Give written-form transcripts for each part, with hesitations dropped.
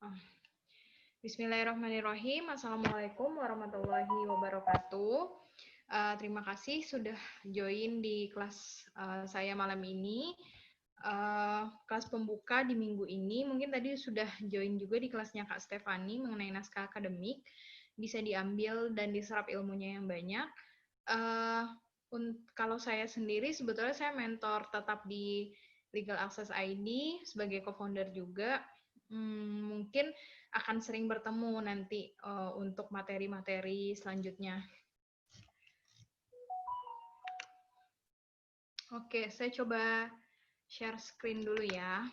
Ah, Bismillahirrahmanirrahim. Assalamualaikum warahmatullahi wabarakatuh. Terima kasih sudah join di kelas saya malam ini. Kelas pembuka di minggu ini. Mungkin tadi sudah join juga di kelasnya Kak Stefani mengenai naskah akademik. Bisa diambil dan diserap ilmunya yang banyak. Kalau saya sendiri, sebetulnya saya mentor tetap di Legal Access ID sebagai co-founder juga. Mungkin akan sering bertemu nanti untuk materi-materi selanjutnya. Oke, saya coba share screen dulu ya.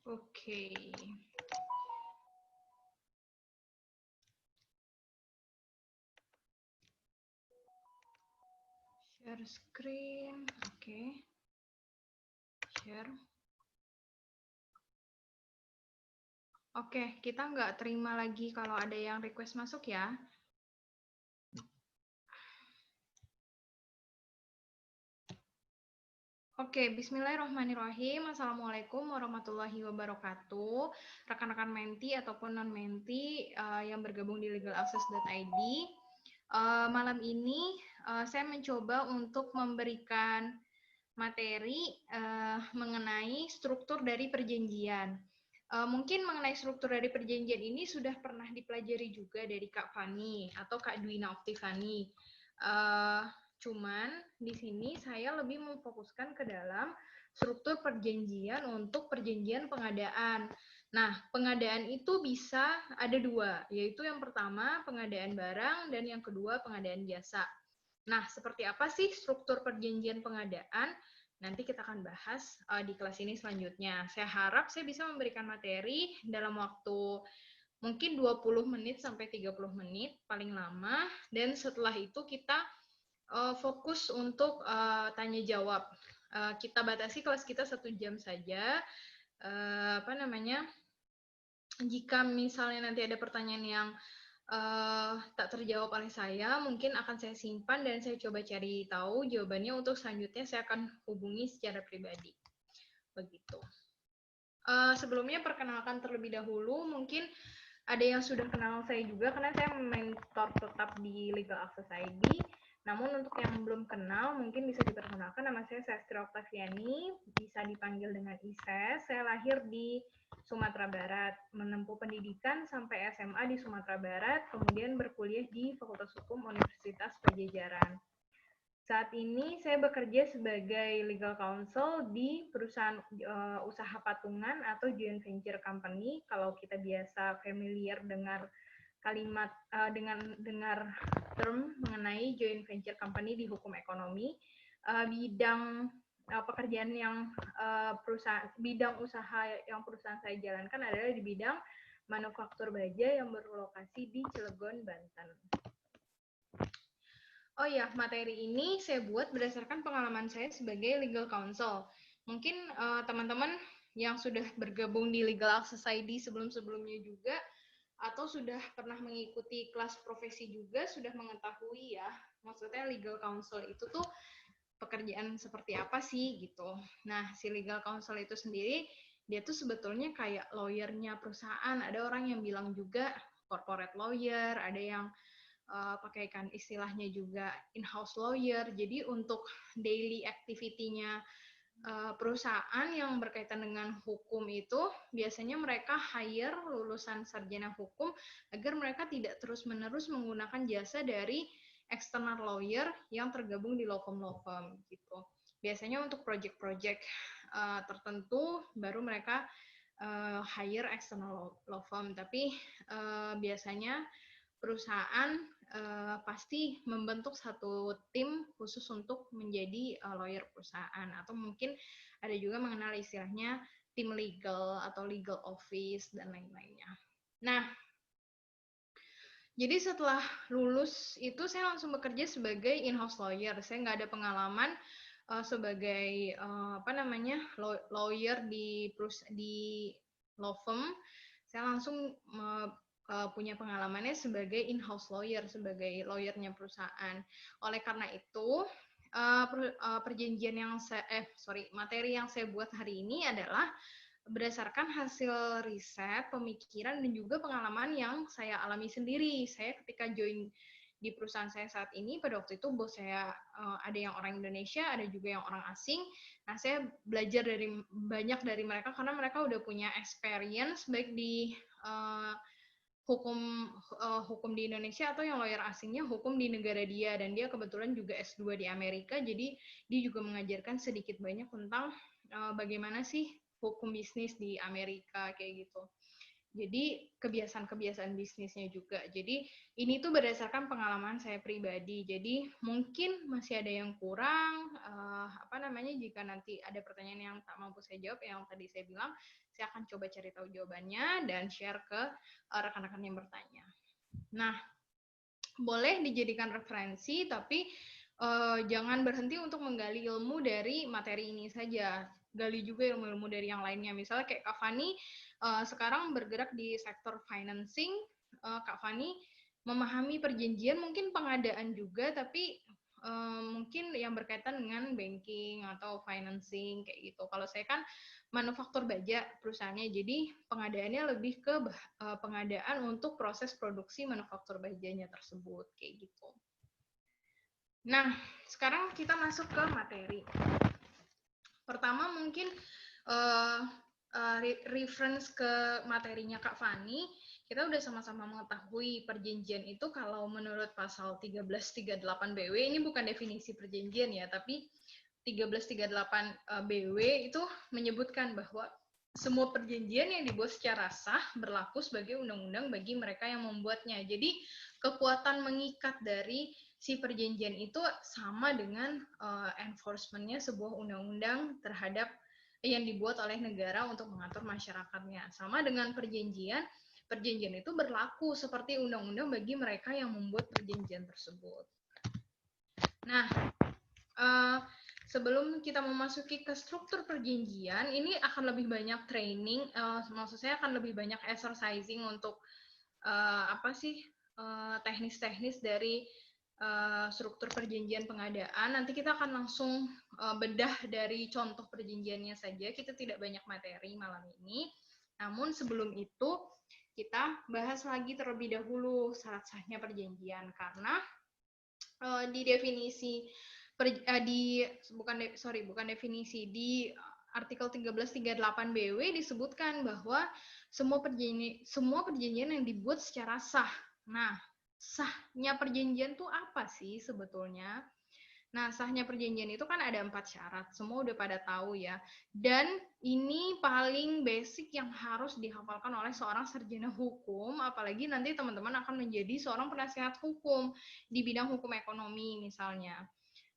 Oke. Share screen. Oke. Share. Oke, kita nggak terima lagi kalau ada yang request masuk ya. Oke, bismillahirrahmanirrahim. Assalamualaikum warahmatullahi wabarakatuh. Rekan-rekan menti ataupun non-menti yang bergabung di legalaccess.id. Malam ini saya mencoba untuk memberikan materi mengenai struktur dari perjanjian. Mungkin mengenai struktur dari perjanjian ini sudah pernah dipelajari juga dari Kak Fani atau Kak Dwina Oktifani. Cuman di sini saya lebih memfokuskan ke dalam struktur perjanjian untuk perjanjian pengadaan. Nah, pengadaan itu bisa ada dua, yaitu yang pertama pengadaan barang dan yang kedua pengadaan jasa. Nah, seperti apa sih struktur perjanjian pengadaan? Nanti kita akan bahas di kelas ini selanjutnya. Saya harap saya bisa memberikan materi dalam waktu mungkin 20 menit sampai 30 menit paling lama, dan setelah itu kita fokus untuk tanya jawab. Kita batasi kelas kita 1 jam saja. Jika misalnya nanti ada pertanyaan yang tak terjawab oleh saya, mungkin akan saya simpan dan saya coba cari tahu jawabannya. Untuk selanjutnya saya akan hubungi secara pribadi. Begitu. Sebelumnya perkenalkan terlebih dahulu, mungkin ada yang sudah kenal saya juga karena saya mentor tetap di Legal Access ID. Namun untuk yang belum kenal, mungkin bisa diperkenalkan. Nama saya Sestri Oktaviani, bisa dipanggil dengan Ises. Saya lahir di Sumatera Barat, menempuh pendidikan sampai SMA di Sumatera Barat, kemudian berkuliah di Fakultas Hukum Universitas Pajajaran. Saat ini saya bekerja sebagai legal counsel di perusahaan usaha patungan atau joint venture company. Kalau kita biasa familiar dengar kalimat dengan dengar term mengenai joint venture company di hukum ekonomi, bidang pekerjaan yang bidang usaha yang perusahaan saya jalankan adalah di bidang manufaktur baja yang berlokasi di Cilegon, Banten. Oh ya, materi ini saya buat berdasarkan pengalaman saya sebagai legal counsel. Mungkin teman-teman yang sudah bergabung di Legal Access ID sebelum-sebelumnya juga, atau sudah pernah mengikuti kelas profesi juga, sudah mengetahui ya, maksudnya legal counsel itu tuh pekerjaan seperti apa sih gitu. Nah, si legal counsel itu sendiri, dia tuh sebetulnya kayak lawyer-nya perusahaan. Ada orang yang bilang juga corporate lawyer, ada yang pakaikan istilahnya juga in-house lawyer. Jadi untuk daily activity-nya perusahaan yang berkaitan dengan hukum itu biasanya mereka hire lulusan sarjana hukum agar mereka tidak terus-menerus menggunakan jasa dari external lawyer yang tergabung di law firm gitu. Biasanya untuk project-project tertentu baru mereka hire external law firm, tapi biasanya perusahaan pasti membentuk satu tim khusus untuk menjadi lawyer perusahaan, atau mungkin ada juga mengenal istilahnya tim legal atau legal office dan lain-lainnya. Nah, jadi setelah lulus itu saya langsung bekerja sebagai in-house lawyer. Saya nggak ada pengalaman sebagai lawyer di law firm. Saya langsung punya pengalamannya sebagai in-house lawyer, sebagai lawyernya perusahaan. Oleh karena itu, perjanjian yang materi yang saya buat hari ini adalah berdasarkan hasil riset, pemikiran, dan juga pengalaman yang saya alami sendiri. Saya ketika join di perusahaan saya saat ini, pada waktu itu bos saya ada yang orang Indonesia, ada juga yang orang asing. Nah, saya belajar banyak dari mereka karena mereka udah punya experience baik di hukum di Indonesia atau yang lawyer asingnya hukum di negara dia, dan dia kebetulan juga S2 di Amerika, jadi dia juga mengajarkan sedikit banyak tentang bagaimana sih hukum bisnis di Amerika kayak gitu. Jadi kebiasaan-kebiasaan bisnisnya juga. Jadi ini tuh berdasarkan pengalaman saya pribadi. Jadi mungkin masih ada yang kurang. Jika nanti ada pertanyaan yang tak mampu saya jawab, yang tadi saya bilang, saya akan coba cari tahu jawabannya dan share ke rekan-rekan yang bertanya. Nah, boleh dijadikan referensi, tapi jangan berhenti untuk menggali ilmu dari materi ini saja. Gali juga ilmu-ilmu dari yang lainnya. Misalnya kayak Kak Fani sekarang bergerak di sektor financing. Kak Fani memahami perjanjian, mungkin pengadaan juga, tapi mungkin yang berkaitan dengan banking atau financing kayak gitu. Kalau saya kan manufaktur baja perusahaannya, jadi pengadaannya lebih ke pengadaan untuk proses produksi manufaktur bajanya tersebut kayak gitu. Nah, sekarang kita masuk ke materi. Pertama mungkin reference ke materinya Kak Fani, kita udah sama-sama mengetahui perjanjian itu kalau menurut pasal 1338 BW, ini bukan definisi perjanjian ya, tapi 1338 BW itu menyebutkan bahwa semua perjanjian yang dibuat secara sah berlaku sebagai undang-undang bagi mereka yang membuatnya. Jadi kekuatan mengikat dari si perjanjian itu sama dengan enforcement-nya sebuah undang-undang terhadap yang dibuat oleh negara untuk mengatur masyarakatnya. Sama dengan perjanjian itu berlaku seperti undang-undang bagi mereka yang membuat perjanjian tersebut. Nah, sebelum kita memasuki ke struktur perjanjian, ini akan lebih banyak training, maksud saya akan lebih banyak exercising untuk teknis-teknis dari struktur perjanjian pengadaan. Nanti kita akan langsung bedah dari contoh perjanjiannya saja, kita tidak banyak materi malam ini. Namun sebelum itu, kita bahas lagi terlebih dahulu syarat sahnya perjanjian, karena di definisi di artikel 1338 BW disebutkan bahwa semua perjanjian yang dibuat secara sah. Nah, sahnya perjanjian itu apa sih sebetulnya? Nah, sahnya perjanjian itu kan ada 4 syarat, semua udah pada tahu ya. Dan ini paling basic yang harus dihafalkan oleh seorang sarjana hukum, apalagi nanti teman-teman akan menjadi seorang penasihat hukum di bidang hukum ekonomi misalnya.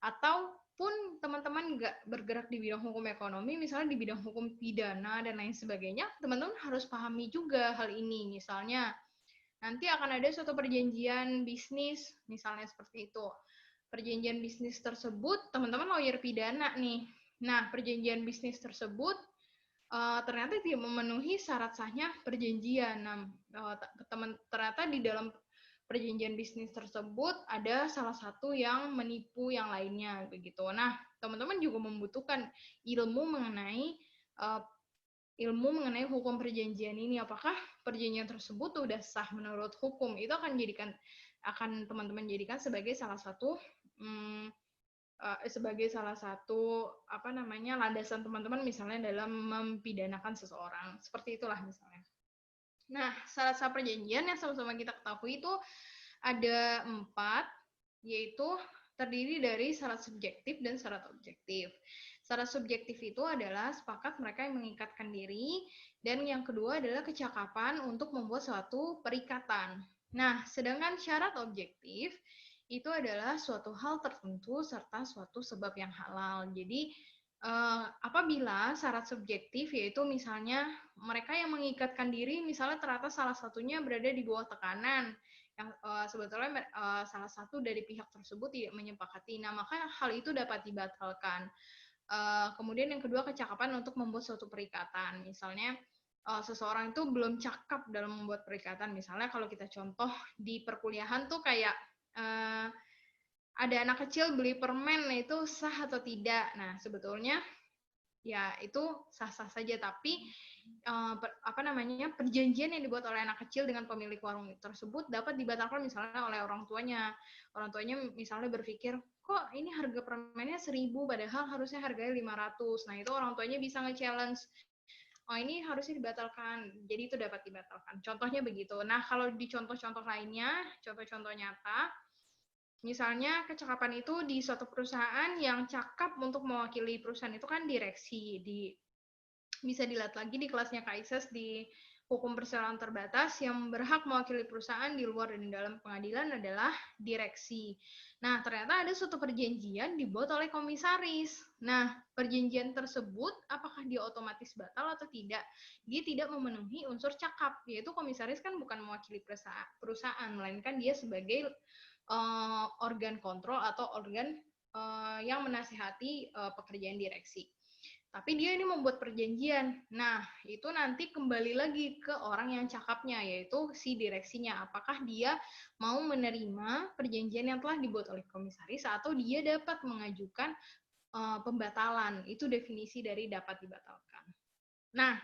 Ataupun teman-teman nggak bergerak di bidang hukum ekonomi, misalnya di bidang hukum pidana dan lain sebagainya, teman-teman harus pahami juga hal ini. Misalnya, nanti akan ada suatu perjanjian bisnis, misalnya seperti itu. Perjanjian bisnis tersebut, teman-teman lawyer pidana nih. Nah, perjanjian bisnis tersebut ternyata tidak memenuhi syarat sahnya perjanjian. Nah, ternyata di dalam perjanjian bisnis tersebut ada salah satu yang menipu yang lainnya begitu. Nah, teman-teman juga membutuhkan ilmu mengenai hukum perjanjian ini. Apakah perjanjian tersebut sudah sah menurut hukum? Itu akan teman-teman jadikan sebagai salah satu landasan teman-teman misalnya dalam mempidanakan seseorang. Seperti itulah misalnya. Nah, syarat sah perjanjian yang sama-sama kita ketahui itu ada 4, yaitu terdiri dari syarat subjektif dan syarat objektif. Syarat subjektif itu adalah sepakat mereka yang mengikatkan diri, dan yang kedua adalah kecakapan untuk membuat suatu perikatan. Nah, sedangkan syarat objektif itu adalah suatu hal tertentu serta suatu sebab yang halal. Jadi, apabila syarat subjektif yaitu misalnya mereka yang mengikatkan diri, misalnya ternyata salah satunya berada di bawah tekanan, yang sebetulnya salah satu dari pihak tersebut tidak menyepakati. Nah, maka hal itu dapat dibatalkan. Kemudian yang kedua, kecakapan untuk membuat suatu perikatan. Misalnya seseorang itu belum cakap dalam membuat perikatan. Misalnya kalau kita contoh di perkuliahan tuh kayak ada anak kecil beli permen, itu sah atau tidak? Nah, sebetulnya ya itu sah-sah saja, tapi perjanjian yang dibuat oleh anak kecil dengan pemilik warung tersebut dapat dibatalkan misalnya oleh orang tuanya. Orang tuanya misalnya berpikir, kok ini harga permennya 1.000 padahal harusnya harganya 500. Nah, itu orang tuanya bisa nge-challenge, oh ini harusnya dibatalkan, jadi itu dapat dibatalkan. Contohnya begitu. Nah, kalau di contoh-contoh lainnya, contoh-contoh nyata, misalnya kecakapan itu di suatu perusahaan, yang cakap untuk mewakili perusahaan itu kan direksi. Bisa dilihat lagi di kelasnya Kaises di hukum perseroan terbatas, yang berhak mewakili perusahaan di luar dan di dalam pengadilan adalah direksi. Nah, ternyata ada suatu perjanjian dibuat oleh komisaris. Nah, perjanjian tersebut apakah dia otomatis batal atau tidak? Dia tidak memenuhi unsur cakap, yaitu komisaris kan bukan mewakili perusahaan, melainkan dia sebagai organ kontrol atau organ yang menasihati pekerjaan direksi. Tapi dia ini membuat perjanjian. Nah, itu nanti kembali lagi ke orang yang cakapnya, yaitu si direksinya. Apakah dia mau menerima perjanjian yang telah dibuat oleh komisaris, atau dia dapat mengajukan pembatalan. Itu definisi dari dapat dibatalkan. Nah,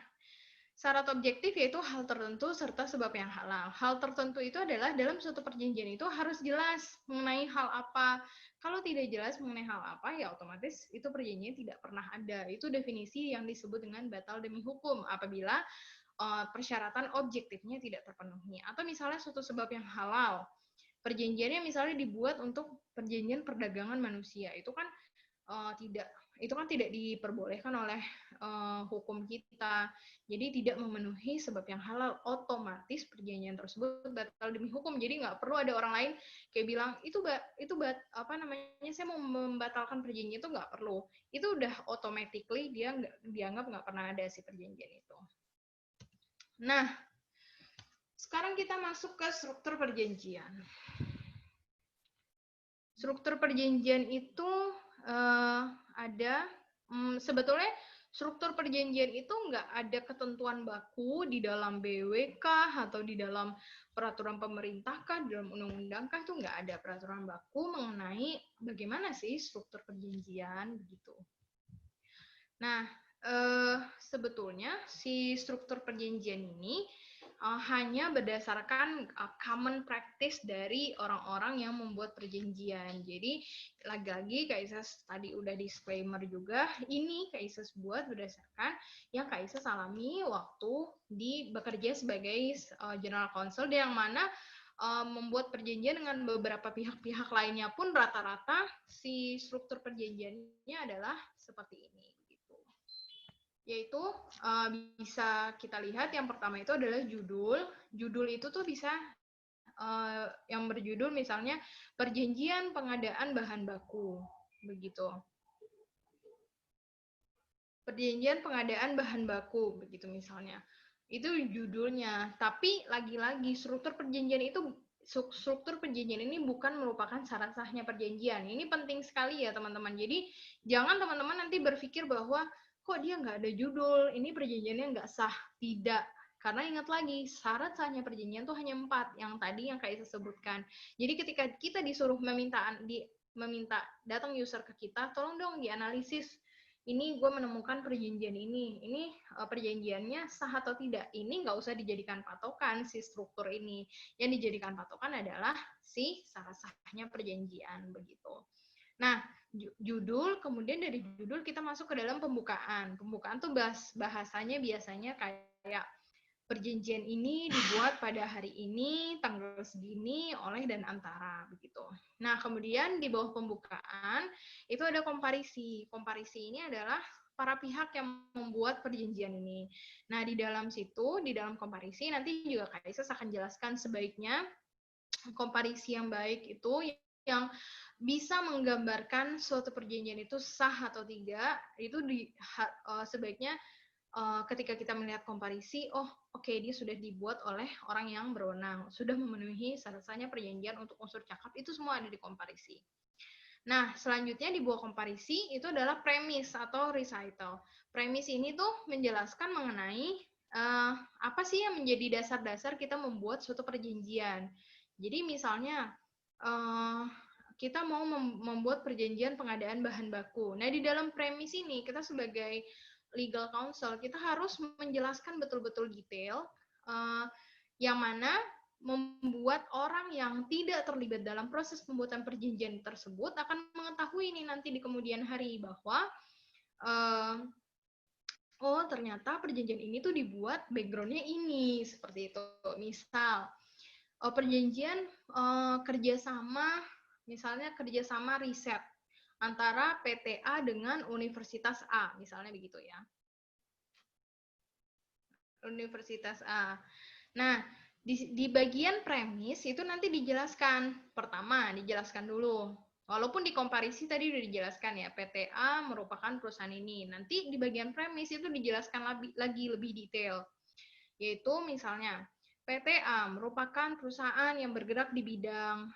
syarat objektif yaitu hal tertentu serta sebab yang halal. Hal tertentu itu adalah dalam suatu perjanjian itu harus jelas mengenai hal apa. Kalau tidak jelas mengenai hal apa, ya otomatis itu perjanjian tidak pernah ada. Itu definisi yang disebut dengan batal demi hukum apabila persyaratan objektifnya tidak terpenuhi. Atau misalnya suatu sebab yang halal. Perjanjiannya misalnya dibuat untuk perjanjian perdagangan manusia. Itu kan tidak diperbolehkan oleh hukum kita. Jadi tidak memenuhi sebab yang halal, otomatis perjanjian tersebut batal demi hukum. Jadi nggak perlu ada orang lain kayak bilang saya mau membatalkan perjanjian, itu nggak perlu. Itu udah automatically dia dianggap nggak pernah ada si perjanjian itu. Nah, sekarang kita masuk ke struktur perjanjian. Struktur perjanjian itu ada sebetulnya struktur perjanjian itu nggak ada ketentuan baku di dalam BWK atau di dalam peraturan pemerintah kah, di dalam undang-undang kah, itu nggak ada peraturan baku mengenai bagaimana sih struktur perjanjian begitu. Nah, sebetulnya si struktur perjanjian ini hanya berdasarkan common practice dari orang-orang yang membuat perjanjian. Jadi lagi-lagi Kak Ises tadi udah disclaimer juga, ini Kak Ises buat berdasarkan yang Kak Ises alami waktu bekerja sebagai general counsel, yang mana membuat perjanjian dengan beberapa pihak-pihak lainnya pun rata-rata si struktur perjanjiannya adalah seperti ini. Yaitu bisa kita lihat yang pertama itu adalah judul. Judul itu tuh bisa yang berjudul misalnya perjanjian pengadaan bahan baku, begitu. Perjanjian pengadaan bahan baku, begitu misalnya. Itu judulnya. Tapi lagi-lagi struktur perjanjian ini bukan merupakan syarat sahnya perjanjian. Ini penting sekali ya teman-teman. Jadi jangan teman-teman nanti berpikir bahwa kok dia nggak ada judul, ini perjanjiannya nggak sah. Tidak. Karena ingat lagi, syarat sahnya perjanjian tuh hanya 4, yang tadi yang Kak Isa sebutkan. Jadi ketika kita disuruh meminta datang user ke kita, tolong dong dianalisis, ini gue menemukan perjanjian ini perjanjiannya sah atau tidak. Ini nggak usah dijadikan patokan si struktur ini. Yang dijadikan patokan adalah si sah-sahnya perjanjian, begitu. Nah, judul, kemudian dari judul kita masuk ke dalam pembukaan. Pembukaan tuh bahasanya biasanya kayak perjanjian ini dibuat pada hari ini, tanggal segini, oleh dan antara, begitu. Nah, kemudian di bawah pembukaan itu ada komparisi. Komparisi ini adalah para pihak yang membuat perjanjian ini. Nah, di dalam situ, di dalam komparisi, nanti juga Kak Ises akan jelaskan sebaiknya komparisi yang baik itu yang bisa menggambarkan suatu perjanjian itu sah atau tidak, itu sebaiknya ketika kita melihat komparisi, dia sudah dibuat oleh orang yang berwenang, sudah memenuhi syarat sahnya perjanjian untuk unsur cakap, itu semua ada di komparisi. Nah, selanjutnya di bawah komparisi itu adalah premis atau recital. Premis ini tuh menjelaskan mengenai apa sih yang menjadi dasar-dasar kita membuat suatu perjanjian. Jadi misalnya kita mau membuat perjanjian pengadaan bahan baku. Nah, di dalam premis ini kita sebagai legal counsel kita harus menjelaskan betul-betul detail yang mana membuat orang yang tidak terlibat dalam proses pembuatan perjanjian tersebut akan mengetahui ini nanti di kemudian hari bahwa oh ternyata perjanjian ini tuh dibuat backgroundnya ini seperti itu. Misal perjanjian kerjasama, misalnya kerjasama riset antara PTA dengan Universitas A, misalnya begitu ya. Universitas A. Nah, di bagian premis itu nanti dijelaskan. Pertama, dijelaskan dulu. Walaupun di komparisi tadi udah dijelaskan ya, PTA merupakan perusahaan ini. Nanti di bagian premis itu dijelaskan lagi lebih detail. Yaitu misalnya, PTA merupakan perusahaan yang bergerak di bidang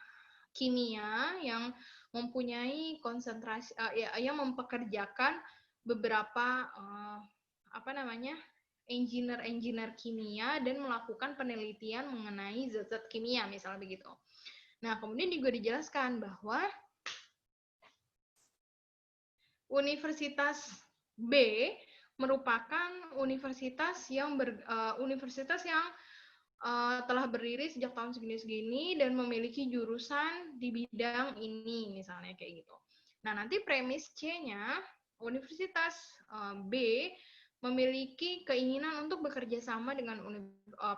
kimia yang mempunyai konsentrasi yang mempekerjakan beberapa engineer kimia dan melakukan penelitian mengenai zat-zat kimia misalnya begitu. Nah, kemudian juga dijelaskan bahwa Universitas B merupakan universitas yang telah berdiri sejak tahun segini-segini dan memiliki jurusan di bidang ini, misalnya kayak gitu. Nah, nanti premis C-nya, Universitas B memiliki keinginan untuk bekerja sama dengan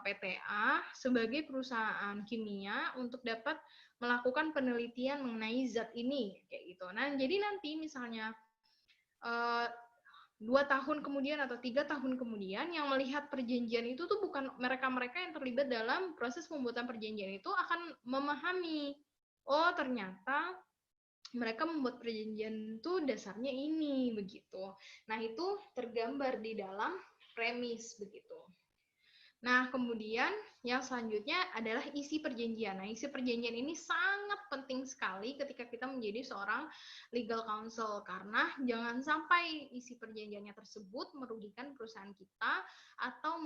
PTA sebagai perusahaan kimia untuk dapat melakukan penelitian mengenai zat ini, kayak gitu. Nah, jadi nanti misalnya 2 tahun kemudian atau 3 tahun kemudian yang melihat perjanjian itu tuh bukan mereka-mereka yang terlibat dalam proses pembuatan perjanjian itu akan memahami, oh ternyata mereka membuat perjanjian itu dasarnya ini begitu. Nah, itu tergambar di dalam premis begitu. Nah, kemudian yang selanjutnya adalah isi perjanjian. Nah, isi perjanjian ini sangat penting sekali ketika kita menjadi seorang legal counsel karena jangan sampai isi perjanjiannya tersebut merugikan perusahaan kita atau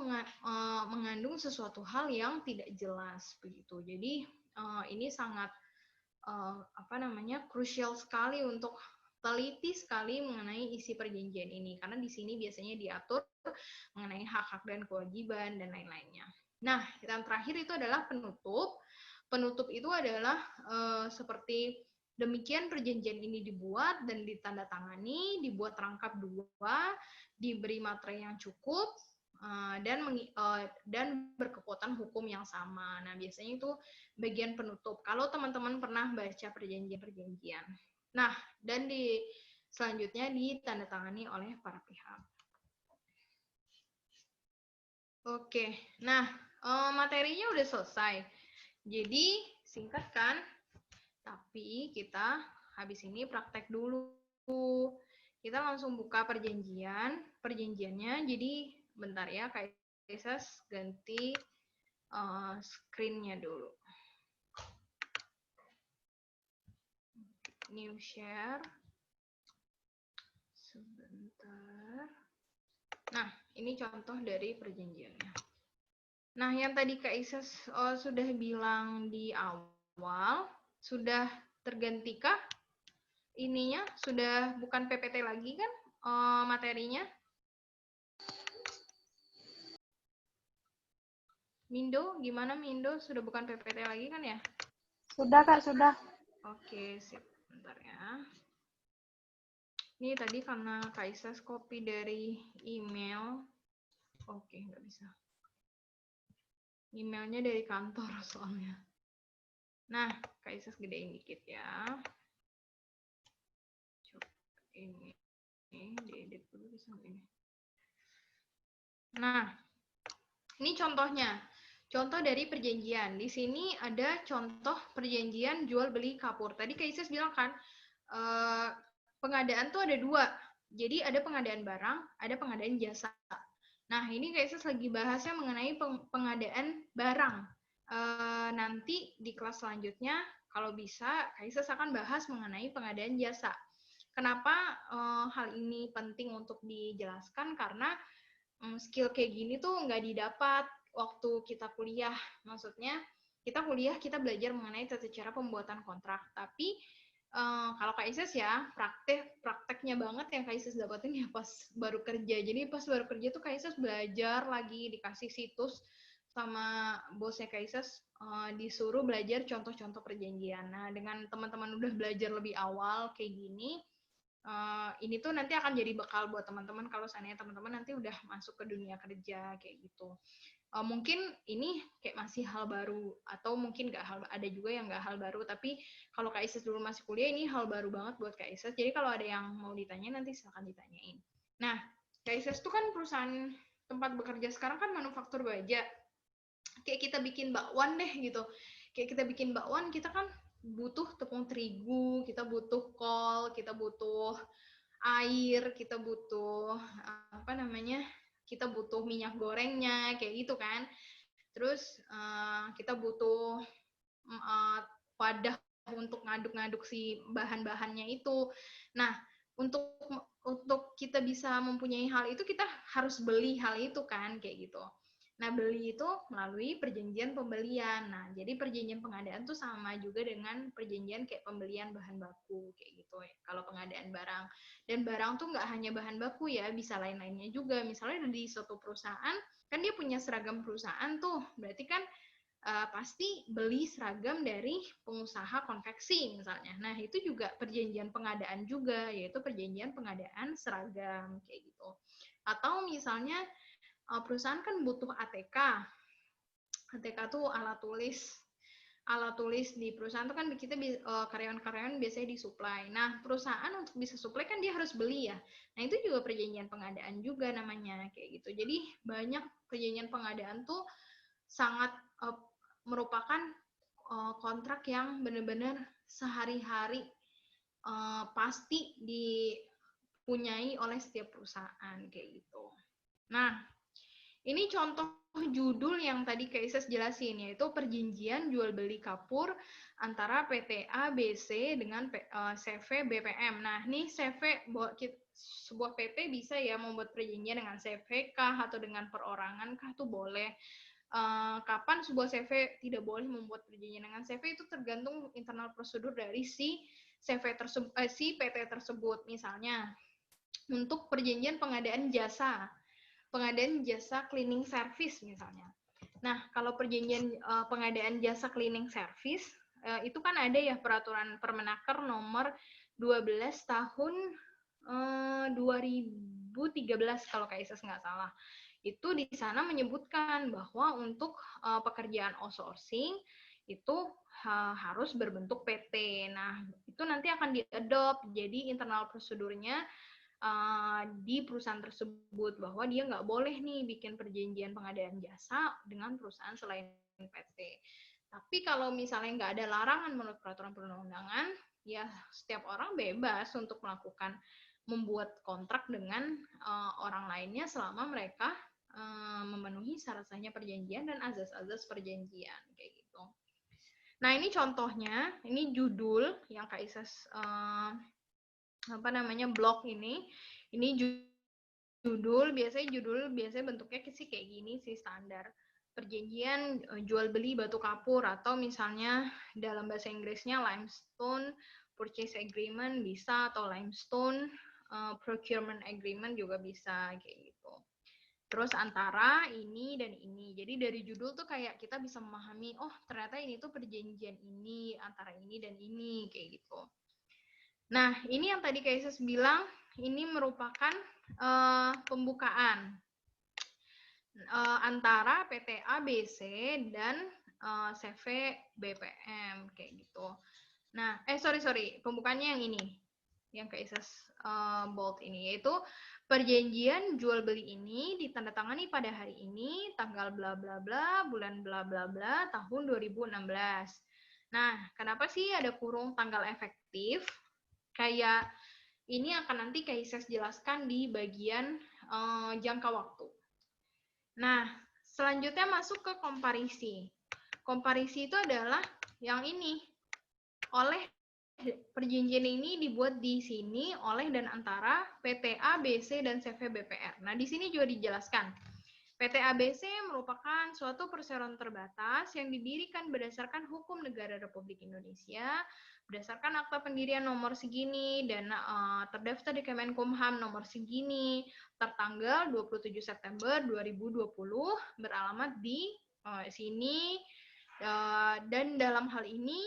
mengandung sesuatu hal yang tidak jelas begitu. Jadi ini sangat krusial sekali untuk teliti sekali mengenai isi perjanjian ini karena di sini biasanya diatur mengenai hak-hak dan kewajiban dan lain-lainnya. Nah, yang terakhir itu adalah penutup. Penutup itu adalah seperti demikian perjanjian ini dibuat dan ditandatangani, dibuat rangkap 2, diberi materai yang cukup dan berkekuatan hukum yang sama. Nah, biasanya itu bagian penutup. Kalau teman-teman pernah baca perjanjian-perjanjian. Nah, dan selanjutnya ditandatangani oleh para pihak. Oke, nah materinya udah selesai. Jadi singkat kan? Tapi kita habis ini praktek dulu. Kita langsung buka perjanjiannya. Jadi bentar ya, Kak Isas ganti screen-nya dulu. New share. Sebentar. Nah, ini contoh dari perjanjiannya. Nah, yang tadi Kak Isas sudah bilang di awal, sudah tergantikah ininya? Sudah bukan PPT lagi kan materinya? Mindo, gimana Mindo? Sudah bukan PPT lagi kan ya? Sudah, Kak, sudah. Oke, sip. Bentar ya. Ini tadi karena Kak Isas copy dari email. Oke, nggak bisa. Emailnya dari kantor soalnya. Nah, Kak Isas gedein dikit ya. Coba ini diedit dulu bisa ini. Nah, ini contohnya. Contoh dari perjanjian. Di sini ada contoh perjanjian jual beli kapur. Tadi Kak Isas bilang kan, pengadaan tuh ada 2. Jadi ada pengadaan barang, ada pengadaan jasa. Nah, ini Kak Isas lagi bahasnya mengenai pengadaan barang. Nanti di kelas selanjutnya, kalau bisa, Kak Isas akan bahas mengenai pengadaan jasa. Kenapa hal ini penting untuk dijelaskan? Karena skill kayak gini tuh nggak didapat waktu kita kuliah. Maksudnya kita kuliah, kita belajar mengenai tata cara pembuatan kontrak. Tapi kalau Kak Isis ya, prakteknya banget yang Kak Isis dapetin ya pas baru kerja. Jadi pas baru kerja tuh Kak Isis belajar lagi, dikasih situs sama bosnya Kak Isis, disuruh belajar contoh-contoh perjanjian. Nah, dengan teman-teman udah belajar lebih awal kayak gini, ini tuh nanti akan jadi bekal buat teman-teman kalau seandainya teman-teman nanti udah masuk ke dunia kerja kayak gitu. Mungkin ini kayak masih hal baru atau mungkin nggak hal, ada juga yang nggak hal baru, tapi kalau Kak Isis dulu masih kuliah ini hal baru banget buat Kak Isis. Jadi kalau ada yang mau ditanya nanti silakan ditanyain. Nah, Kak Isis tuh kan perusahaan tempat bekerja sekarang kan manufaktur baja. Kayak kita bikin bakwan deh gitu. Kayak kita bikin bakwan, kita kan butuh tepung terigu, kita butuh kol, kita butuh air, kita butuh apa namanya? Kita butuh minyak gorengnya kayak gitu kan. Terus kita butuh wadah untuk ngaduk-ngaduk si bahan-bahannya itu. Nah, untuk kita bisa mempunyai hal itu kita harus beli hal itu kan kayak gitu. Nah, beli itu melalui perjanjian pembelian. Nah, jadi perjanjian pengadaan tuh sama juga dengan perjanjian kayak pembelian bahan baku kayak gitu ya. Kalau pengadaan barang. Dan barang tuh nggak hanya bahan baku ya, bisa lain-lainnya juga. Misalnya di suatu perusahaan, kan dia punya seragam perusahaan tuh. Berarti kan pasti beli seragam dari pengusaha konveksi misalnya. Nah, itu juga perjanjian pengadaan juga, yaitu perjanjian pengadaan seragam kayak gitu. Atau misalnya perusahaan kan butuh ATK. ATK tuh alat tulis di perusahaan tuh kan kita karyawan-karyawan biasanya disuplai. Nah, perusahaan untuk bisa suplai kan dia harus beli ya. Nah, itu juga perjanjian pengadaan juga namanya kayak gitu. Jadi banyak perjanjian pengadaan tuh sangat merupakan kontrak yang benar-benar sehari-hari pasti dipunyai oleh setiap perusahaan kayak gitu. Nah, ini contoh judul yang tadi Kak Ises jelasin, yaitu perjanjian jual beli kapur antara PT ABC dengan CV BPM. Nah, ini CV sebuah PT bisa ya membuat perjanjian dengan CV kah atau dengan perorangan kah, itu boleh. Kapan sebuah CV tidak boleh membuat perjanjian dengan CV itu tergantung internal prosedur dari si CV tersebut, si PT tersebut. Misalnya untuk perjanjian pengadaan jasa cleaning service misalnya. Nah, kalau perjanjian pengadaan jasa cleaning service itu kan ada ya peraturan Permenaker nomor 12 tahun 2013 kalau Kak Ises nggak salah. Itu di sana menyebutkan bahwa untuk pekerjaan outsourcing itu harus berbentuk PT. Nah, itu nanti akan diadopt jadi internal prosedurnya di perusahaan tersebut bahwa dia nggak boleh nih bikin perjanjian pengadaan jasa dengan perusahaan selain PT. Tapi kalau misalnya nggak ada larangan menurut peraturan perundang-undangan, ya setiap orang bebas untuk melakukan membuat kontrak dengan orang lainnya selama mereka memenuhi syarat-syaratnya perjanjian dan azas-azas perjanjian kayak gitu. Nah, ini contohnya, ini judul yang Kak Ises apa namanya blog ini judul biasanya bentuknya sih kayak gini sih standar perjanjian jual beli batu kapur atau misalnya dalam bahasa Inggrisnya limestone purchase agreement bisa atau limestone procurement agreement juga bisa kayak gitu. Terus antara ini dan ini. Jadi dari judul tuh kayak kita bisa memahami, oh ternyata ini tuh perjanjian ini antara ini dan ini kayak gitu. Nah, ini yang tadi Kak Isis bilang, ini merupakan pembukaan antara PT ABC dan CV BPM kayak gitu. Nah, sorry, pembukaannya yang ini, yang Kak Isis bold ini, yaitu perjanjian jual beli ini ditandatangani pada hari ini, tanggal bla bla bla, bulan bla bla bla, tahun 2016. Nah, kenapa sih ada kurung tanggal efektif? Kayak ini akan nanti Kak Ises jelaskan di bagian jangka waktu. Nah, selanjutnya masuk ke komparisi. Komparisi itu adalah yang ini, oleh perjanjian ini dibuat di sini oleh dan antara PT ABC dan CV BPR. Nah, di sini juga dijelaskan. PT ABC merupakan suatu perseroan terbatas yang didirikan berdasarkan hukum negara Republik Indonesia, berdasarkan akta pendirian nomor segini dan terdaftar di Kemenkumham nomor segini, tertanggal 27 September 2020, beralamat di sini, dan dalam hal ini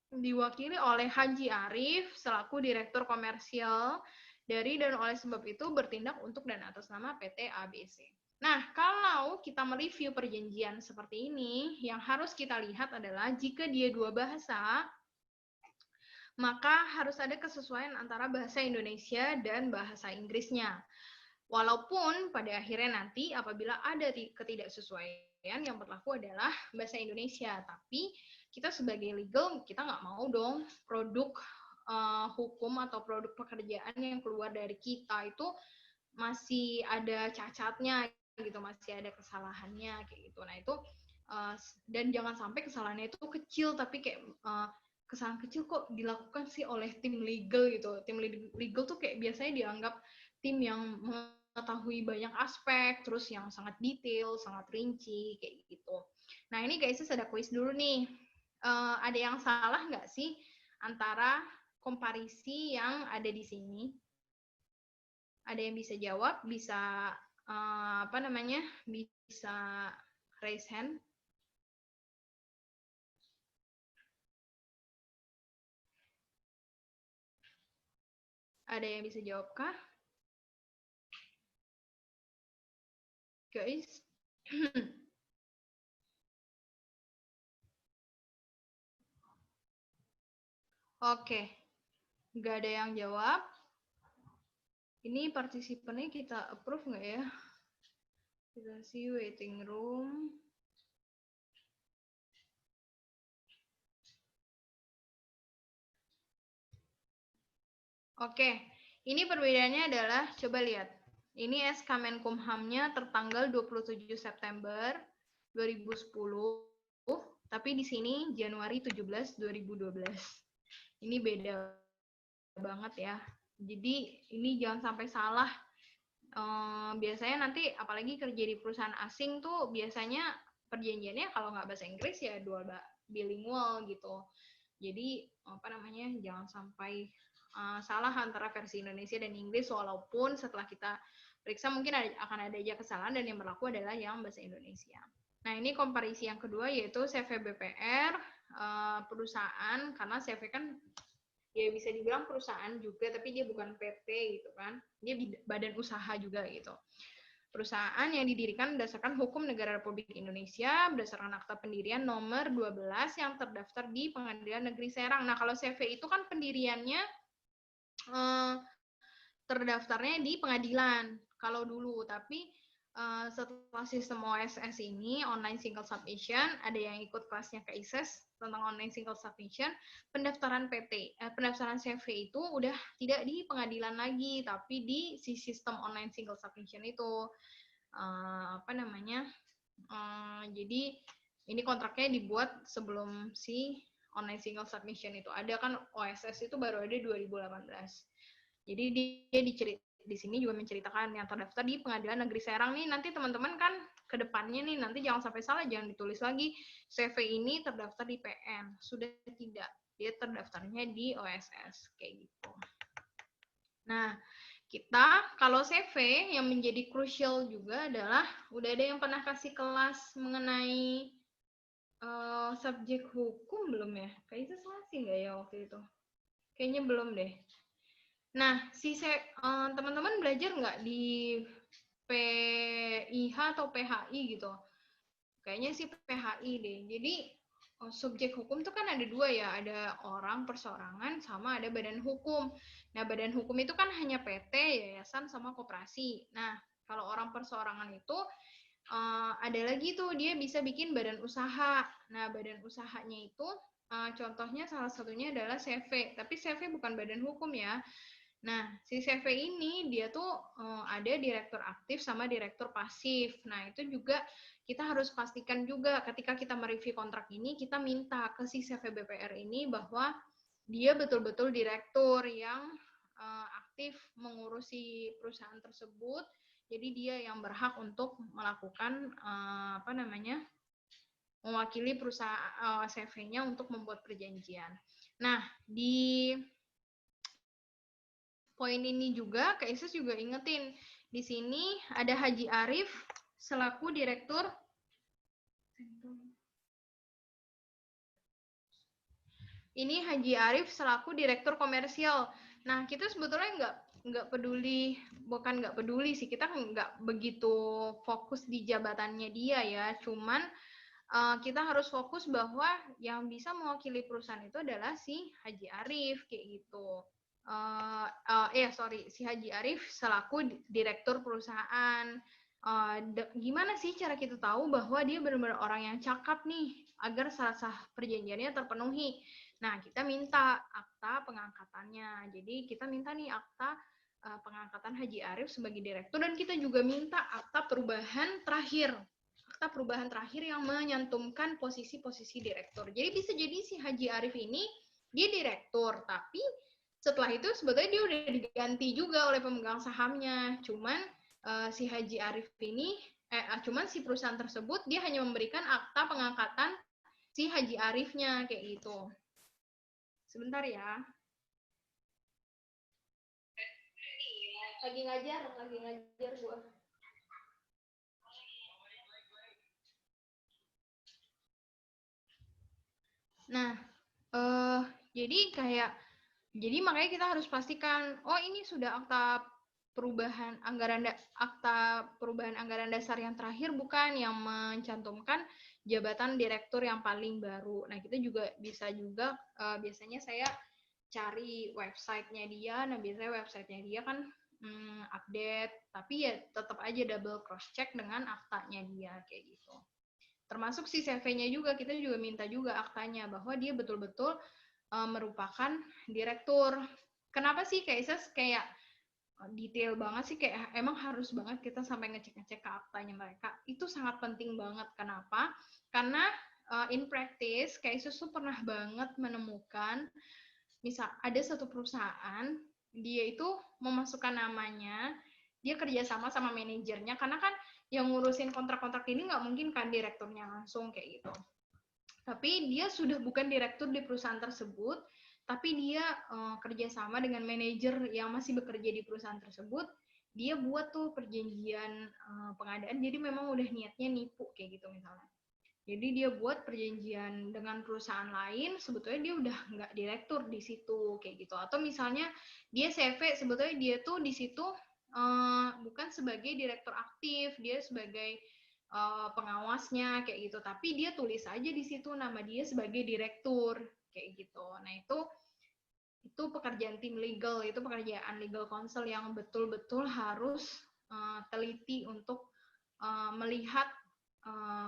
diwakili oleh Haji Arif selaku Direktur Komersial dari dan oleh sebab itu bertindak untuk dan atas nama PT ABC. Nah, kalau kita mereview perjanjian seperti ini, yang harus kita lihat adalah jika dia dua bahasa, maka harus ada kesesuaian antara bahasa Indonesia dan bahasa Inggrisnya. Walaupun pada akhirnya nanti apabila ada ketidaksesuaian, yang berlaku adalah bahasa Indonesia, tapi kita sebagai legal, kita nggak mau dong produk hukum atau produk pekerjaan yang keluar dari kita itu masih ada cacatnya gitu, masih ada kesalahannya kayak gitu. Nah itu dan jangan sampai kesalahannya itu kecil, tapi kayak kesalahan kecil kok dilakukan sih oleh tim legal gitu. Tim legal tuh kayak biasanya dianggap tim yang mengetahui banyak aspek, terus yang sangat detail, sangat rinci kayak gitu. Nah ini guys, ada quiz dulu nih. Ada yang salah nggak sih antara komparisi yang ada di sini? Ada yang bisa jawab, bisa bisa raise hand. Ada yang bisa jawab kah? Guys. Oke. Nggak ada yang jawab. Ini partisipannya kita approve nggak ya? Kita see waiting room. Oke, ini perbedaannya adalah, coba lihat. Ini SK Menkumham-nya tertanggal 27 September 2010, tapi di sini Januari 17, 2012. Ini beda banget ya. Jadi ini jangan sampai salah. Biasanya nanti apalagi kerja di perusahaan asing tuh biasanya perjanjiannya kalau nggak bahasa Inggris ya dual bilingual gitu. Jadi jangan sampai salah antara versi Indonesia dan Inggris, walaupun setelah kita periksa mungkin akan ada aja kesalahan dan yang berlaku adalah yang bahasa Indonesia. Nah ini komparisi yang kedua yaitu CV BPR perusahaan, karena CV kan ya bisa dibilang perusahaan juga tapi dia bukan PT gitu kan, dia badan usaha juga gitu. Perusahaan yang didirikan berdasarkan hukum negara Republik Indonesia berdasarkan akta pendirian nomor 12 yang terdaftar di Pengadilan Negeri Serang. Nah, kalau CV itu kan pendiriannya terdaftarnya di pengadilan kalau dulu, tapi setelah sistem OSS ini, online single submission, ada yang ikut kelasnya KISES tentang online single submission, pendaftaran pendaftaran CV itu udah tidak di pengadilan lagi, tapi di si sistem online single submission itu. Jadi ini kontraknya dibuat sebelum si online single submission itu ada, kan OSS itu baru ada 2018. Jadi dia di sini juga menceritakan yang terdaftar di Pengadilan Negeri Serang nih. Nanti teman-teman kan ke depannya nih, nanti jangan sampai salah, jangan ditulis lagi CV ini terdaftar di PN. Sudah tidak, dia terdaftarnya di OSS kayak gitu. Nah, kita kalau CV yang menjadi krusial juga adalah udah ada yang pernah kasih kelas mengenai subjek hukum belum ya? Kayaknya masih nggak ya waktu itu? Kayaknya belum deh. Nah, teman-teman belajar nggak di PIH atau PHI gitu? Kayaknya sih PHI deh. Jadi subjek hukum tuh kan ada dua ya, ada orang perseorangan sama ada badan hukum. Nah, badan hukum itu kan hanya PT, yayasan, sama koperasi. Nah, kalau orang perseorangan itu ada lagi tuh, dia bisa bikin badan usaha. Nah, badan usahanya itu contohnya salah satunya adalah CV, tapi CV bukan badan hukum ya. Nah, si CV ini dia tuh ada direktur aktif sama direktur pasif. Nah, itu juga kita harus pastikan juga ketika kita mereview kontrak ini, kita minta ke si CV BPR ini bahwa dia betul-betul direktur yang aktif mengurusi perusahaan tersebut. Jadi dia yang berhak untuk melakukan mewakili perusahaan CV-nya untuk membuat perjanjian. Nah, di poin ini juga Kak Isis juga ingetin, di sini ada Haji Arif selaku direktur. Ini Haji Arif selaku direktur komersial. Nah, kita sebetulnya nggak peduli, bukan nggak peduli sih, kita nggak begitu fokus di jabatannya dia ya. Cuman kita harus fokus bahwa yang bisa mewakili perusahaan itu adalah si Haji Arif kayak gitu. Si Haji Arif selaku direktur perusahaan. Gimana sih cara kita tahu bahwa dia benar-benar orang yang cakap nih agar sah-sah perjanjiannya terpenuhi? Nah, kita minta akta pengangkatannya. Jadi kita minta nih akta pengangkatan Haji Arif sebagai direktur, dan kita juga minta akta perubahan terakhir yang menyantumkan posisi-posisi direktur. Jadi bisa jadi si Haji Arif ini dia direktur, tapi setelah itu sebetulnya dia udah diganti juga oleh pemegang sahamnya. Cuman si Haji Arif ini cuman si perusahaan tersebut dia hanya memberikan akta pengangkatan si Haji Arifnya kayak gitu. Sebentar ya. Lagi ngajar gua. Nah, jadi makanya kita harus pastikan, oh ini sudah akta perubahan anggaran dasar yang terakhir bukan, yang mencantumkan jabatan direktur yang paling baru. Nah, kita juga bisa juga biasanya saya cari websitenya dia. Nah, biasanya websitenya dia kan update, tapi ya tetap aja double cross check dengan aktanya dia kayak gitu. Termasuk si CV-nya juga, kita juga minta juga aktanya bahwa dia betul-betul merupakan direktur. Kenapa sih kayak detail banget sih, kayak emang harus banget kita sampai ngecek-ngecek ke aktanya mereka. Itu sangat penting banget. Kenapa? Karena in practice Kaisus tuh pernah banget menemukan, misal ada satu perusahaan, dia itu memasukkan namanya, dia kerjasama sama manajernya, karena kan yang ngurusin kontrak-kontrak ini nggak mungkin kan direkturnya langsung kayak gitu. Tapi dia sudah bukan direktur di perusahaan tersebut, tapi dia kerjasama dengan manajer yang masih bekerja di perusahaan tersebut. Dia buat tuh perjanjian pengadaan, jadi memang udah niatnya nipu kayak gitu misalnya. Jadi dia buat perjanjian dengan perusahaan lain, sebetulnya dia udah nggak direktur di situ kayak gitu. Atau misalnya dia CV, sebetulnya dia tuh di situ bukan sebagai direktur aktif, dia sebagai pengawasnya kayak gitu. Tapi dia tulis aja di situ nama dia sebagai direktur kayak gitu. Nah, itu pekerjaan tim legal, itu pekerjaan legal counsel yang betul-betul harus teliti untuk melihat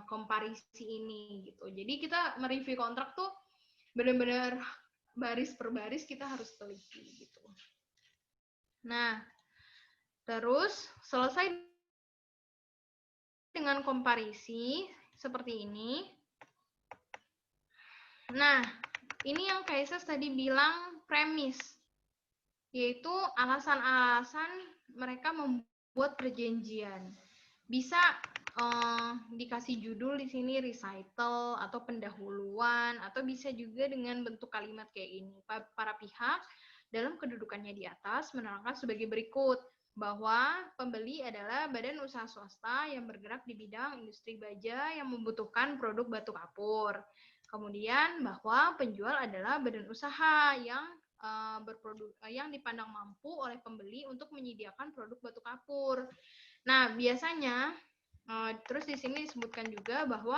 komparisi ini gitu. Jadi kita mereview kontrak tuh benar-benar baris per baris kita harus teliti gitu. Nah, terus selesai dengan komparisi seperti ini. Nah, ini yang Kaises tadi bilang premis, yaitu alasan-alasan mereka membuat perjanjian. Bisa dikasih judul di sini recital atau pendahuluan, atau bisa juga dengan bentuk kalimat kayak ini. Para pihak dalam kedudukannya di atas menerangkan sebagai berikut, bahwa pembeli adalah badan usaha swasta yang bergerak di bidang industri baja yang membutuhkan produk batu kapur. Kemudian bahwa penjual adalah badan usaha yang yang dipandang mampu oleh pembeli untuk menyediakan produk batu kapur. Nah, biasanya terus di sini disebutkan juga bahwa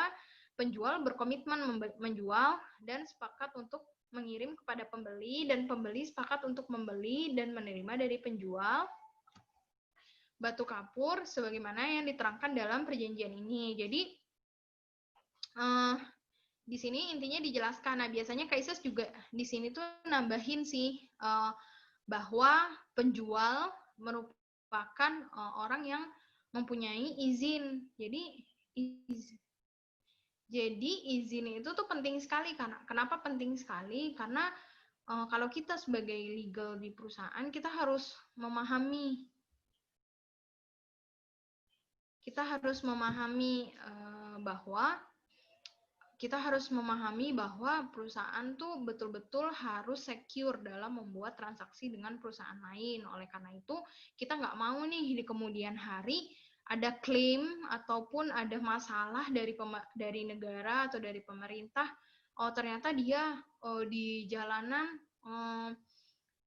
penjual berkomitmen menjual dan sepakat untuk mengirim kepada pembeli, dan pembeli sepakat untuk membeli dan menerima dari penjual batu kapur sebagaimana yang diterangkan dalam perjanjian ini. Jadi di sini intinya dijelaskan. Nah, biasanya Kaises juga di sini tuh nambahin sih bahwa penjual merupakan orang yang mempunyai izin. Jadi izin itu tuh penting sekali. Kenapa penting sekali? Karena kalau kita sebagai legal di perusahaan, kita harus memahami bahwa perusahaan tuh betul-betul harus secure dalam membuat transaksi dengan perusahaan lain. Oleh karena itu, kita nggak mau nih di kemudian hari ada klaim ataupun ada masalah dari negara atau dari pemerintah. Oh, ternyata dia di jalanan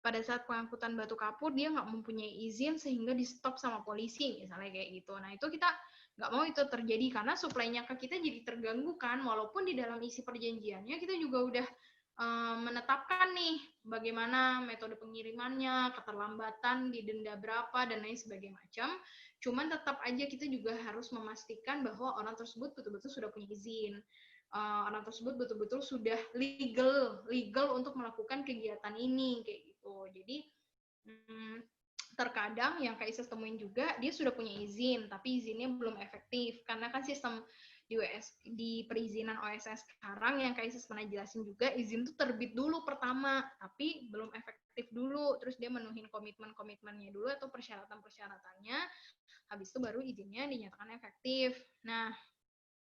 pada saat pengangkutan batu kapur dia nggak mempunyai izin sehingga di stop sama polisi misalnya kayak gitu. Nah itu kita nggak mau itu terjadi karena suplainya ke kita jadi terganggu kan, walaupun di dalam isi perjanjiannya kita juga udah menetapkan nih bagaimana metode pengirimannya, keterlambatan didenda berapa dan lain sebagainya macam. Cuman tetap aja kita juga harus memastikan bahwa orang tersebut betul-betul sudah punya izin. Orang tersebut betul-betul sudah legal untuk melakukan kegiatan ini kayak gitu. Jadi terkadang yang Kak Isis temuin juga dia sudah punya izin tapi izinnya belum efektif karena kan sistem di perizinan OSS sekarang yang Kak Isis pernah jelasin juga, izin itu terbit dulu pertama tapi belum efektif dulu, terus dia menuhin komitmennya dulu atau persyaratannya, habis itu baru izinnya dinyatakan efektif. Nah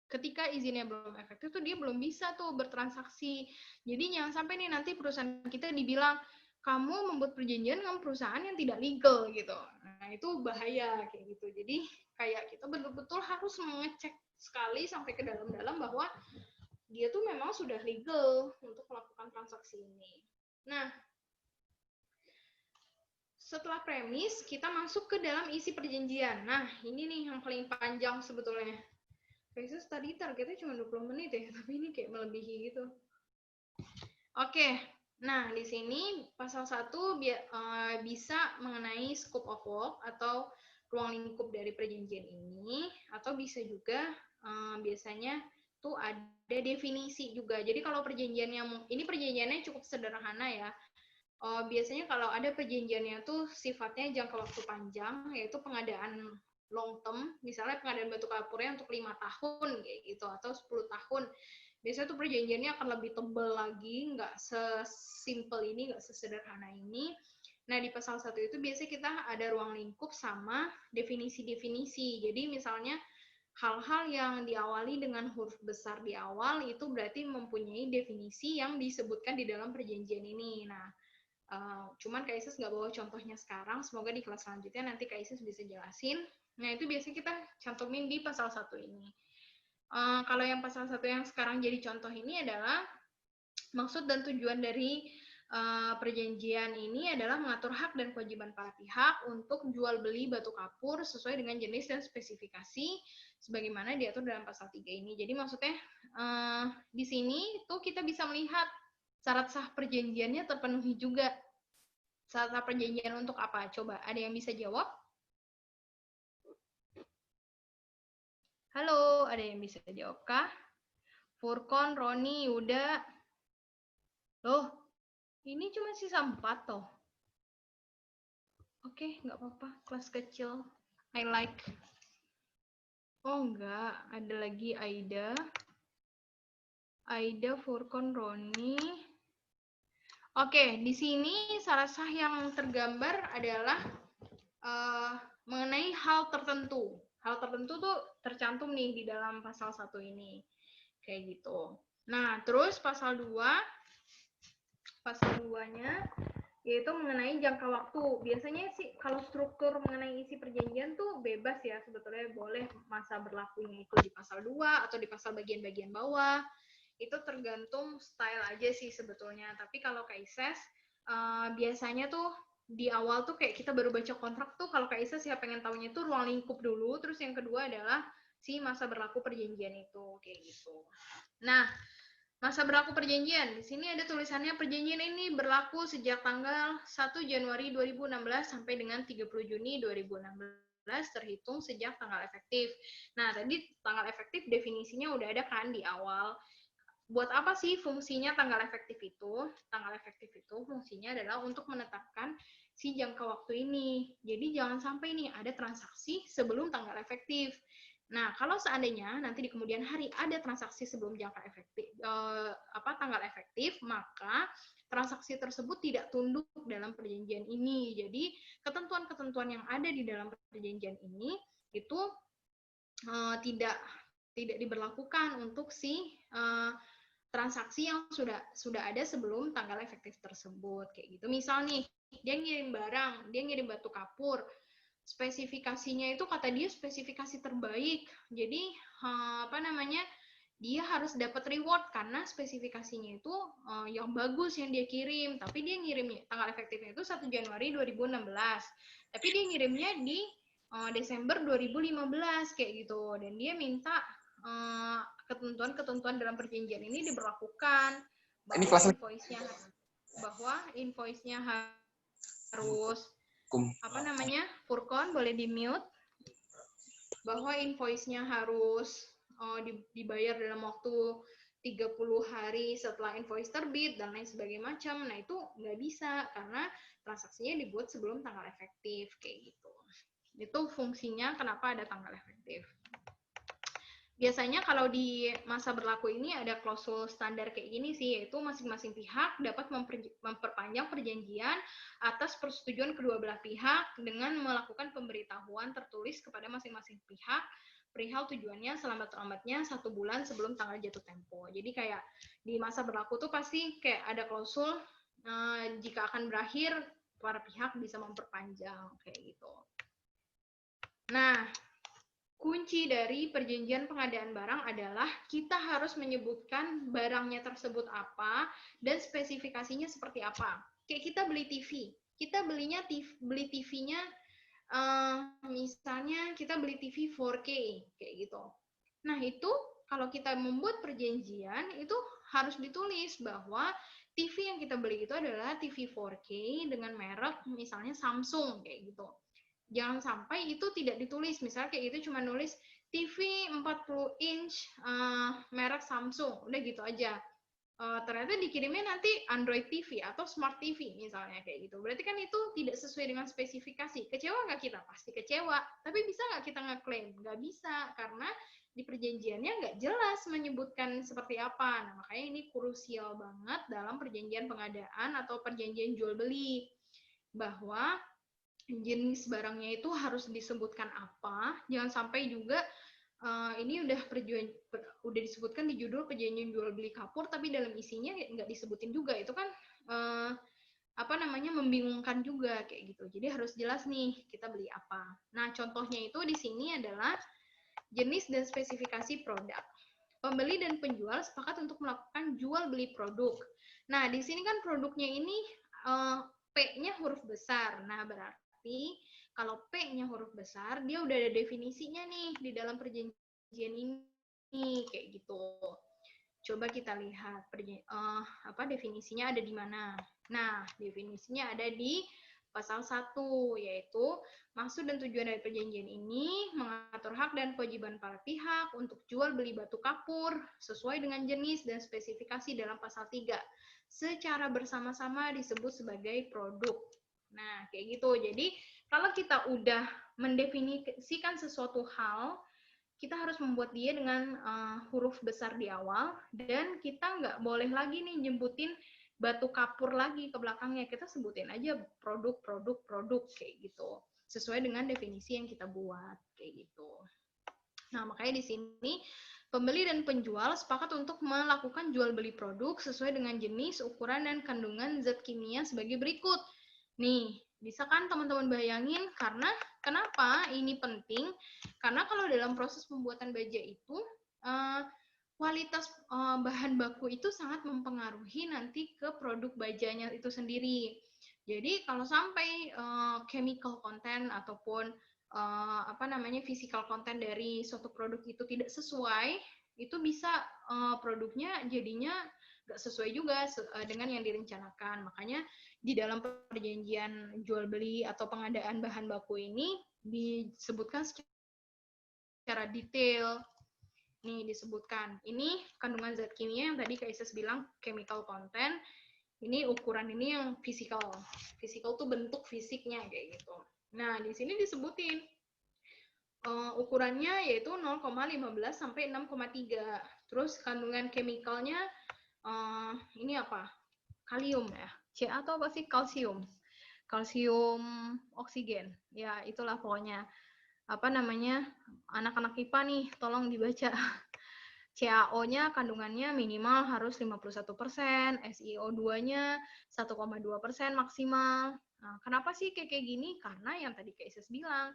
ketika izinnya belum efektif tuh dia belum bisa tuh bertransaksi. Jadi jangan sampai nih nanti perusahaan kita dibilang kamu membuat perjanjian dengan perusahaan yang tidak legal gitu. Nah, itu bahaya kayak gitu. Jadi kayak kita betul-betul harus mengecek sekali sampai ke dalam-dalam bahwa dia tuh memang sudah legal untuk melakukan transaksi ini. Nah, setelah premis, kita masuk ke dalam isi perjanjian. Nah, ini nih yang paling panjang sebetulnya. Kayaknya tadi targetnya cuma 20 menit ya, tapi ini kayak melebihi gitu. Oke, nah di sini pasal 1 bisa mengenai scope of work atau ruang lingkup dari perjanjian ini, atau bisa juga biasanya tuh ada definisi juga. Jadi kalau perjanjiannya, ini perjanjiannya cukup sederhana ya. Biasanya kalau ada perjanjiannya tuh sifatnya jangka waktu panjang, yaitu pengadaan long term, misalnya pengadaan batu kapurnya untuk 5 tahun kayak gitu atau 10 tahun. Biasanya tuh perjanjiannya akan lebih tebal lagi, nggak sesimpel ini, nggak sesederhana ini. Nah, di pasal 1 itu biasanya kita ada ruang lingkup sama definisi-definisi. Jadi misalnya hal-hal yang diawali dengan huruf besar di awal itu berarti mempunyai definisi yang disebutkan di dalam perjanjian ini. Nah, cuman Kak Isis nggak bawa contohnya sekarang, semoga di kelas selanjutnya nanti Kak Isis bisa jelasin. Nah, itu biasanya kita cantumin di pasal 1 ini. Kalau yang pasal 1 yang sekarang jadi contoh ini adalah maksud dan tujuan dari perjanjian ini adalah mengatur hak dan kewajiban para pihak untuk jual beli batu kapur sesuai dengan jenis dan spesifikasi sebagaimana diatur dalam pasal 3 ini. Jadi maksudnya di sini tuh kita bisa melihat syarat sah perjanjiannya terpenuhi juga. Syarat sah perjanjian untuk apa? Coba, ada yang bisa jawab? Halo, ada yang bisa jawab kah? Furkon, Roni, Yuda. Loh, ini cuma sisa 4 toh. Oke, nggak apa-apa. Kelas kecil. I like. Oh, enggak. Ada lagi Aida. Aida, Furkon, Roni. Oke, di sini syarat sah yang tergambar adalah mengenai hal tertentu. Hal tertentu tuh tercantum nih di dalam pasal 1 ini. Kayak gitu. Nah, terus pasal 2, pasal 2-nya yaitu mengenai jangka waktu. Biasanya sih kalau struktur mengenai isi perjanjian tuh bebas ya, sebetulnya boleh masa berlakunya itu di pasal 2 atau di pasal bagian-bagian bawah. Itu tergantung style aja sih sebetulnya. Tapi kalau Kak Ises, biasanya tuh di awal tuh kayak kita baru baca kontrak tuh, kalau Kak Ises ya pengen tahunya tuh ruang lingkup dulu, terus yang kedua adalah si masa berlaku perjanjian itu, kayak gitu. Nah, masa berlaku perjanjian. Di sini ada tulisannya perjanjian ini berlaku sejak tanggal 1 Januari 2016 sampai dengan 30 Juni 2016 terhitung sejak tanggal efektif. Nah, tadi tanggal efektif definisinya udah ada kan di awal. Buat apa sih fungsinya tanggal efektif itu? Tanggal efektif itu fungsinya adalah untuk menetapkan si jangka waktu ini. Jadi jangan sampai nih ada transaksi sebelum tanggal efektif. Nah, kalau seandainya nanti di kemudian hari ada transaksi sebelum jangka efektif, tanggal efektif, maka transaksi tersebut tidak tunduk dalam perjanjian ini. Jadi ketentuan-ketentuan yang ada di dalam perjanjian ini itu tidak diberlakukan untuk si transaksi yang sudah ada sebelum tanggal efektif tersebut, kayak gitu. Misal nih, dia ngirim barang, dia ngirim batu kapur, spesifikasinya itu kata dia spesifikasi terbaik. Jadi dia harus dapat reward karena spesifikasinya itu yang bagus yang dia kirim, tapi dia ngirimnya tanggal efektifnya itu 1 Januari 2016. Tapi dia ngirimnya di Desember 2015 kayak gitu, dan dia minta ketentuan-ketentuan dalam perjanjian ini diberlakukan, bahwa invoice-nya harus Furkon boleh di mute, bahwa invoice-nya harus dibayar dalam waktu 30 hari setelah invoice terbit dan lain sebagainya macam. Nah, itu nggak bisa karena transaksinya dibuat sebelum tanggal efektif kayak gitu. Itu fungsinya kenapa ada tanggal efektif. Biasanya kalau di masa berlaku ini ada klausul standar kayak gini sih, yaitu masing-masing pihak dapat memperpanjang perjanjian atas persetujuan kedua belah pihak dengan melakukan pemberitahuan tertulis kepada masing-masing pihak perihal tujuannya selambat-lambatnya 1 bulan sebelum tanggal jatuh tempo. Jadi kayak di masa berlaku tuh pasti kayak ada klausul jika akan berakhir para pihak bisa memperpanjang kayak gitu. Nah, kunci dari perjanjian pengadaan barang adalah kita harus menyebutkan barangnya tersebut apa dan spesifikasinya seperti apa. Kayak kita beli TV, kita beli TV-nya misalnya kita beli TV 4K kayak gitu. Nah, itu kalau kita membuat perjanjian itu harus ditulis bahwa TV yang kita beli itu adalah TV 4K dengan merek misalnya Samsung kayak gitu. Jangan sampai itu tidak ditulis, misalnya kayak gitu cuma nulis TV 40 inch merek Samsung, udah gitu aja. Ternyata dikirimnya nanti Android TV atau Smart TV misalnya kayak gitu. Berarti kan itu tidak sesuai dengan spesifikasi. Kecewa nggak kita? Pasti kecewa. Tapi bisa nggak kita ngeklaim? Nggak bisa, karena di perjanjiannya nggak jelas menyebutkan seperti apa. Nah, makanya ini krusial banget dalam perjanjian pengadaan atau perjanjian jual beli, bahwa jenis barangnya itu harus disebutkan apa. Jangan sampai juga ini udah disebutkan di judul perjanjian jual beli kapur, tapi dalam isinya nggak disebutin juga. Itu kan membingungkan juga kayak gitu. Jadi harus jelas nih kita beli apa. Nah, contohnya itu di sini adalah jenis dan spesifikasi produk. Pembeli dan penjual sepakat untuk melakukan jual beli produk. Nah, di sini kan produknya ini P-nya huruf besar. Nah, berarti kalau P-nya huruf besar, dia udah ada definisinya nih di dalam perjanjian ini, kayak gitu. Coba kita lihat definisinya ada di mana. Nah, definisinya ada di pasal 1, yaitu maksud dan tujuan dari perjanjian ini mengatur hak dan kewajiban para pihak untuk jual beli batu kapur sesuai dengan jenis dan spesifikasi dalam pasal 3. Secara bersama-sama disebut sebagai produk. Nah, kayak gitu. Jadi, kalau kita udah mendefinisikan sesuatu hal, kita harus membuat dia dengan huruf besar di awal, dan kita nggak boleh lagi nih nyebutin batu kapur lagi ke belakangnya. Kita sebutin aja produk kayak gitu. Sesuai dengan definisi yang kita buat, kayak gitu. Nah, makanya di sini pembeli dan penjual sepakat untuk melakukan jual beli produk sesuai dengan jenis, ukuran, dan kandungan zat kimia sebagai berikut. Nih, bisa kan teman-teman bayangin? Karena kenapa ini penting? Karena kalau dalam proses pembuatan baja itu, kualitas bahan baku itu sangat mempengaruhi nanti ke produk bajanya itu sendiri. Jadi kalau sampai chemical content ataupun physical content dari suatu produk itu tidak sesuai, itu bisa produknya jadinya nggak sesuai juga dengan yang direncanakan. Makanya di dalam perjanjian jual beli atau pengadaan bahan baku ini disebutkan secara detail. Nih disebutkan, ini kandungan zat kimia yang tadi Kak Isis bilang chemical content, ini ukuran ini yang physical. Physical tuh bentuk fisiknya kayak gitu. Nah, di sini disebutin ukurannya yaitu 0,15 sampai 6,3. Terus kandungan chemicalnya ini apa? kalium ya. Ca atau apa sih? Kalsium. Kalsium oksigen. Ya, itulah pokoknya. Apa namanya? Anak-anak IPA nih, tolong dibaca. CaO-nya kandungannya minimal harus 51%, SiO2-nya 1,2% maksimal. Nah, kenapa sih kayak gini? Karena yang tadi Kak Isis bilang,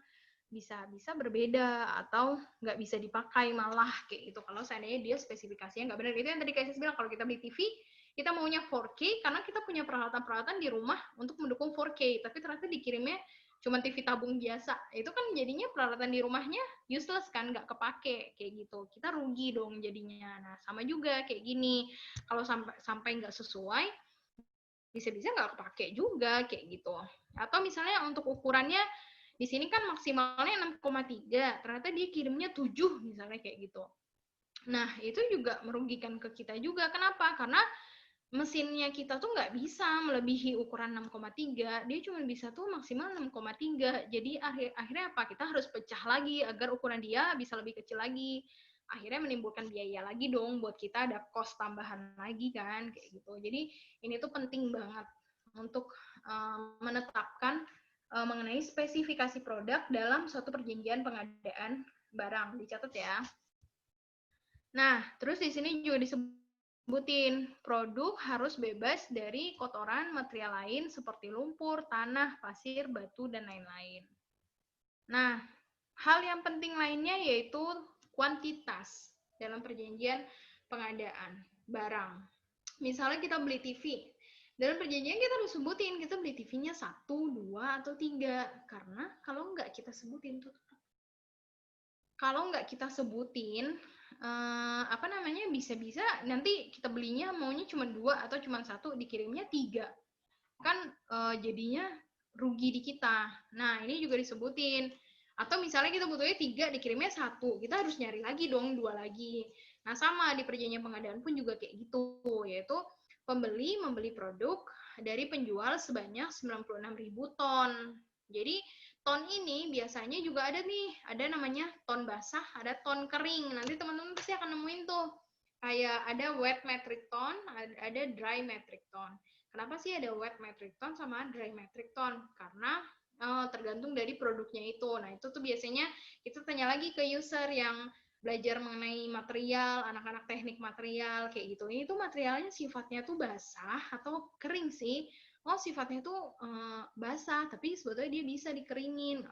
bisa berbeda atau nggak bisa dipakai malah kayak gitu. Kalau seandainya dia spesifikasinya nggak benar. Itu yang tadi Kak Isis bilang, kalau kita beli TV, kita maunya 4K karena kita punya peralatan-peralatan di rumah untuk mendukung 4K, tapi ternyata dikirimnya cuma TV tabung biasa. Itu kan jadinya peralatan di rumahnya useless kan, nggak kepake kayak gitu. Kita rugi dong jadinya. Nah, sama juga kayak gini. Kalau sampai nggak sesuai, bisa-bisa nggak kepake juga kayak gitu. Atau misalnya untuk ukurannya di sini kan maksimalnya 6,3, ternyata dia kirimnya 7 misalnya kayak gitu. Nah, itu juga merugikan ke kita juga. Kenapa? Karena mesinnya kita tuh nggak bisa melebihi ukuran 6,3, dia cuma bisa tuh maksimal 6,3. Jadi akhirnya apa? Kita harus pecah lagi agar ukuran dia bisa lebih kecil lagi. Akhirnya menimbulkan biaya lagi dong buat kita, ada cost tambahan lagi kan kayak gitu. Jadi ini tuh penting banget untuk menetapkan mengenai spesifikasi produk dalam suatu perjanjian pengadaan barang. Dicatat ya. Nah, terus di sini juga disebutin produk harus bebas dari kotoran material lain seperti lumpur, tanah, pasir, batu, dan lain-lain. Nah, hal yang penting lainnya yaitu kuantitas dalam perjanjian pengadaan barang. Misalnya kita beli TV, dalam perjanjian kita harus sebutin kita beli TV-nya 1, 2, atau 3. Karena kalau nggak kita sebutin tuh, kalau nggak kita sebutin apa namanya, bisa-bisa nanti kita belinya maunya cuma 2 atau cuma 1, dikirimnya 3. Kan jadinya rugi di kita. Nah, ini juga disebutin. Atau misalnya kita butuhnya 3, dikirimnya 1, kita harus nyari lagi dong 2 lagi. Nah, sama di perjanjian pengadaan pun juga kayak gitu, yaitu pembeli membeli produk dari penjual sebanyak 96.000 ton. Jadi ton ini biasanya juga ada nih, ada namanya ton basah, ada ton kering. Nanti teman-teman pasti akan nemuin tuh. Kayak ada wet metric ton, ada dry metric ton. Kenapa sih ada wet metric ton sama dry metric ton? Karena tergantung dari produknya itu. Nah, itu tuh biasanya kita tanya lagi ke user yang belajar mengenai material, anak-anak teknik material kayak gitu. Ini tuh materialnya sifatnya tuh basah atau kering sih? Oh, sifatnya tuh basah, tapi sebetulnya dia bisa dikeringin.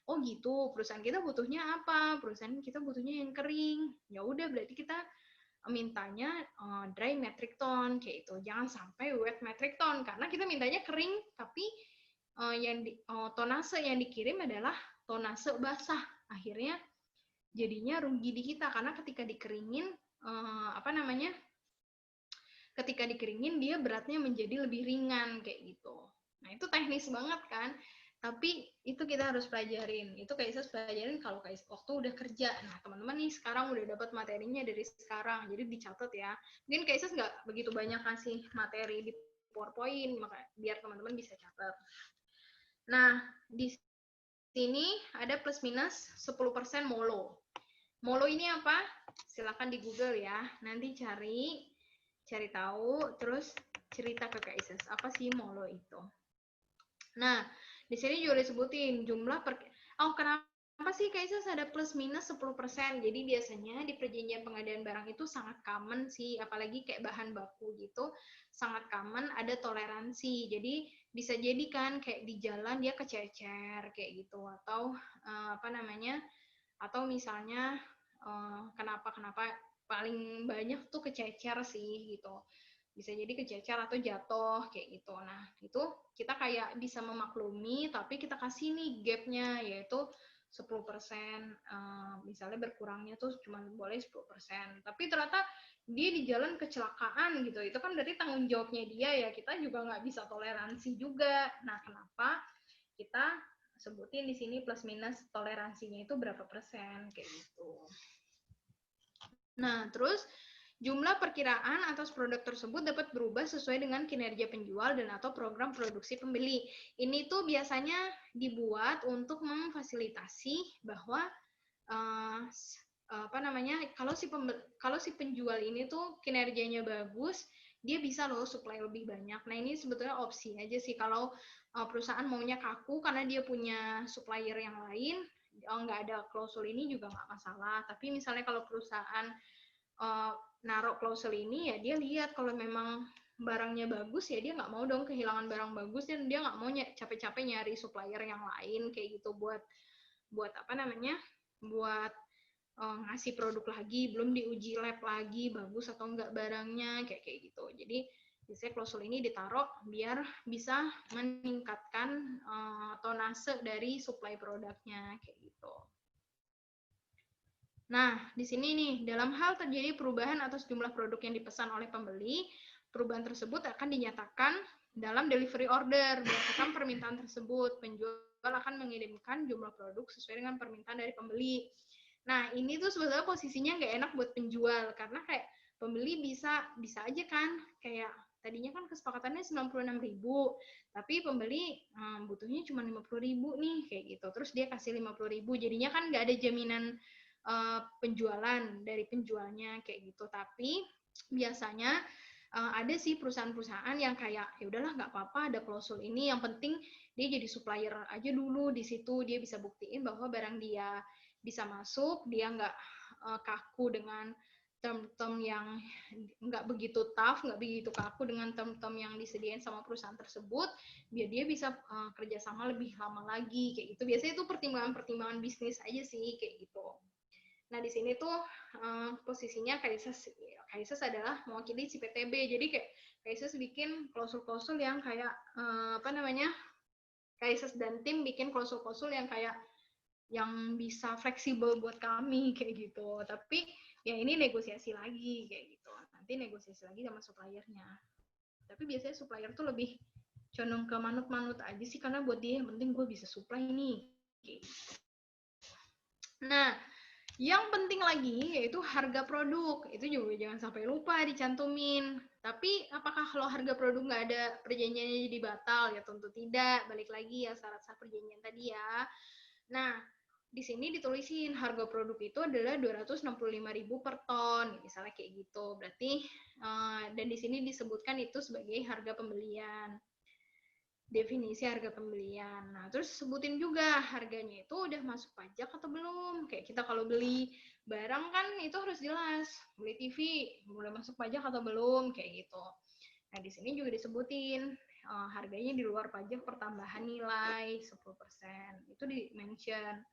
Oh gitu. Perusahaan kita butuhnya apa? Perusahaan kita butuhnya yang kering. Ya udah, berarti kita mintanya dry metric ton kayak itu. Jangan sampai wet metric ton karena kita mintanya kering, tapi tonase yang dikirim adalah tonase basah. Akhirnya jadinya rugi di kita karena ketika dikeringin ketika dikeringin dia beratnya menjadi lebih ringan kayak gitu. Nah, itu teknis banget kan, tapi itu kita harus pelajarin. Itu kayak saya pelajarin kalau kayak waktu udah kerja. Nah, teman-teman nih sekarang udah dapat materinya dari sekarang, jadi dicatat ya. Mungkin kayak saya nggak begitu banyak kasih materi di PowerPoint, maka biar teman-teman bisa catat. Nah, di sini ada plus minus 10% MOLO. MOLO ini apa? Silakan di Google ya. Nanti cari tahu, terus cerita ke Kak Isis, apa sih MOLO itu. Nah, di sini juga disebutin jumlah kenapa sih Kak Isis ada plus minus 10%? Jadi biasanya di perjanjian pengadaan barang itu sangat common sih, apalagi kayak bahan baku gitu, sangat common ada toleransi. Jadi bisa jadi kan kayak di jalan dia kececer kayak gitu, atau atau misalnya kenapa paling banyak tuh kececer sih gitu, bisa jadi kececer atau jatuh kayak gitu. Nah, itu kita kayak bisa memaklumi, tapi kita kasih nih gapnya yaitu 10%, misalnya berkurangnya tuh cuma boleh 10%, tapi ternyata dia di jalan kecelakaan gitu, itu kan berarti tanggung jawabnya dia ya, kita juga nggak bisa toleransi juga. Nah, kenapa kita sebutin di sini plus minus toleransinya itu berapa persen kayak gitu. Nah, terus jumlah perkiraan atas produk tersebut dapat berubah sesuai dengan kinerja penjual dan atau program produksi pembeli. Ini tuh biasanya dibuat untuk memfasilitasi bahwa kalau si penjual ini tuh kinerjanya bagus, dia bisa loh supply lebih banyak. Nah ini sebetulnya opsi aja sih kalau perusahaan maunya kaku karena dia punya supplier yang lain, nggak ada klausul ini juga nggak masalah. Tapi misalnya kalau perusahaan naruh klausul ini, ya dia lihat kalau memang barangnya bagus, ya dia nggak mau dong kehilangan barang bagus, dan dia nggak mau capek-capek nyari supplier yang lain kayak gitu buat apa namanya, buat ngasih produk lagi, belum diuji lab lagi bagus atau enggak barangnya kayak gitu. Jadi biasanya klausul ini ditaruh biar bisa meningkatkan tonase dari supply produknya kayak gitu. Nah, di sini nih, dalam hal terjadi perubahan atas jumlah produk yang dipesan oleh pembeli, perubahan tersebut akan dinyatakan dalam delivery order berdasarkan permintaan tersebut. Penjual akan mengirimkan jumlah produk sesuai dengan permintaan dari pembeli. Nah, ini tuh sebetulnya posisinya nggak enak buat penjual, karena kayak pembeli bisa aja kan, kayak tadinya kan kesepakatannya 96.000, tapi pembeli butuhnya cuma 50.000 nih, kayak gitu. Terus dia kasih 50.000, jadinya kan nggak ada jaminan penjualan dari penjualnya kayak gitu. Tapi biasanya ada sih perusahaan-perusahaan yang kayak ya udahlah nggak apa-apa ada klausul ini, yang penting dia jadi supplier aja dulu di situ, dia bisa buktiin bahwa barang dia bisa masuk, dia nggak kaku dengan term-term yang nggak begitu tough, nggak begitu kaku dengan term-term yang disediain sama perusahaan tersebut, biar dia bisa kerjasama lebih lama lagi kayak gitu. Biasanya itu pertimbangan-pertimbangan bisnis aja sih kayak gitu. Nah, di sini tuh posisinya Kaises adalah mewakili si PTB. Jadi kayak Kaises bikin klausul-klausul yang kayak apa namanya? Kaises dan tim bikin klausul-klausul yang kayak yang bisa fleksibel buat kami kayak gitu. Tapi ya ini negosiasi lagi kayak gitu. Nanti negosiasi lagi sama suppliernya. Tapi biasanya supplier tuh lebih condong ke manut-manut aja sih, karena buat dia yang penting gue bisa supply nih. Gitu. Nah, yang penting lagi yaitu harga produk. Itu juga jangan sampai lupa dicantumin. Tapi apakah kalau harga produk nggak ada perjanjiannya jadi batal? Ya tentu tidak. Balik lagi ya syarat-syarat perjanjian tadi ya. Nah, di sini ditulisin harga produk itu adalah 265.000 per ton, misalnya kayak gitu. Berarti dan di sini disebutkan itu sebagai harga pembelian. Definisi harga pembelian. Nah, terus sebutin juga harganya itu udah masuk pajak atau belum. Kayak kita kalau beli barang kan itu harus jelas. Beli TV, udah masuk pajak atau belum, kayak gitu. Nah, di sini juga disebutin harganya di luar pajak pertambahan nilai 10%. Itu di-mention.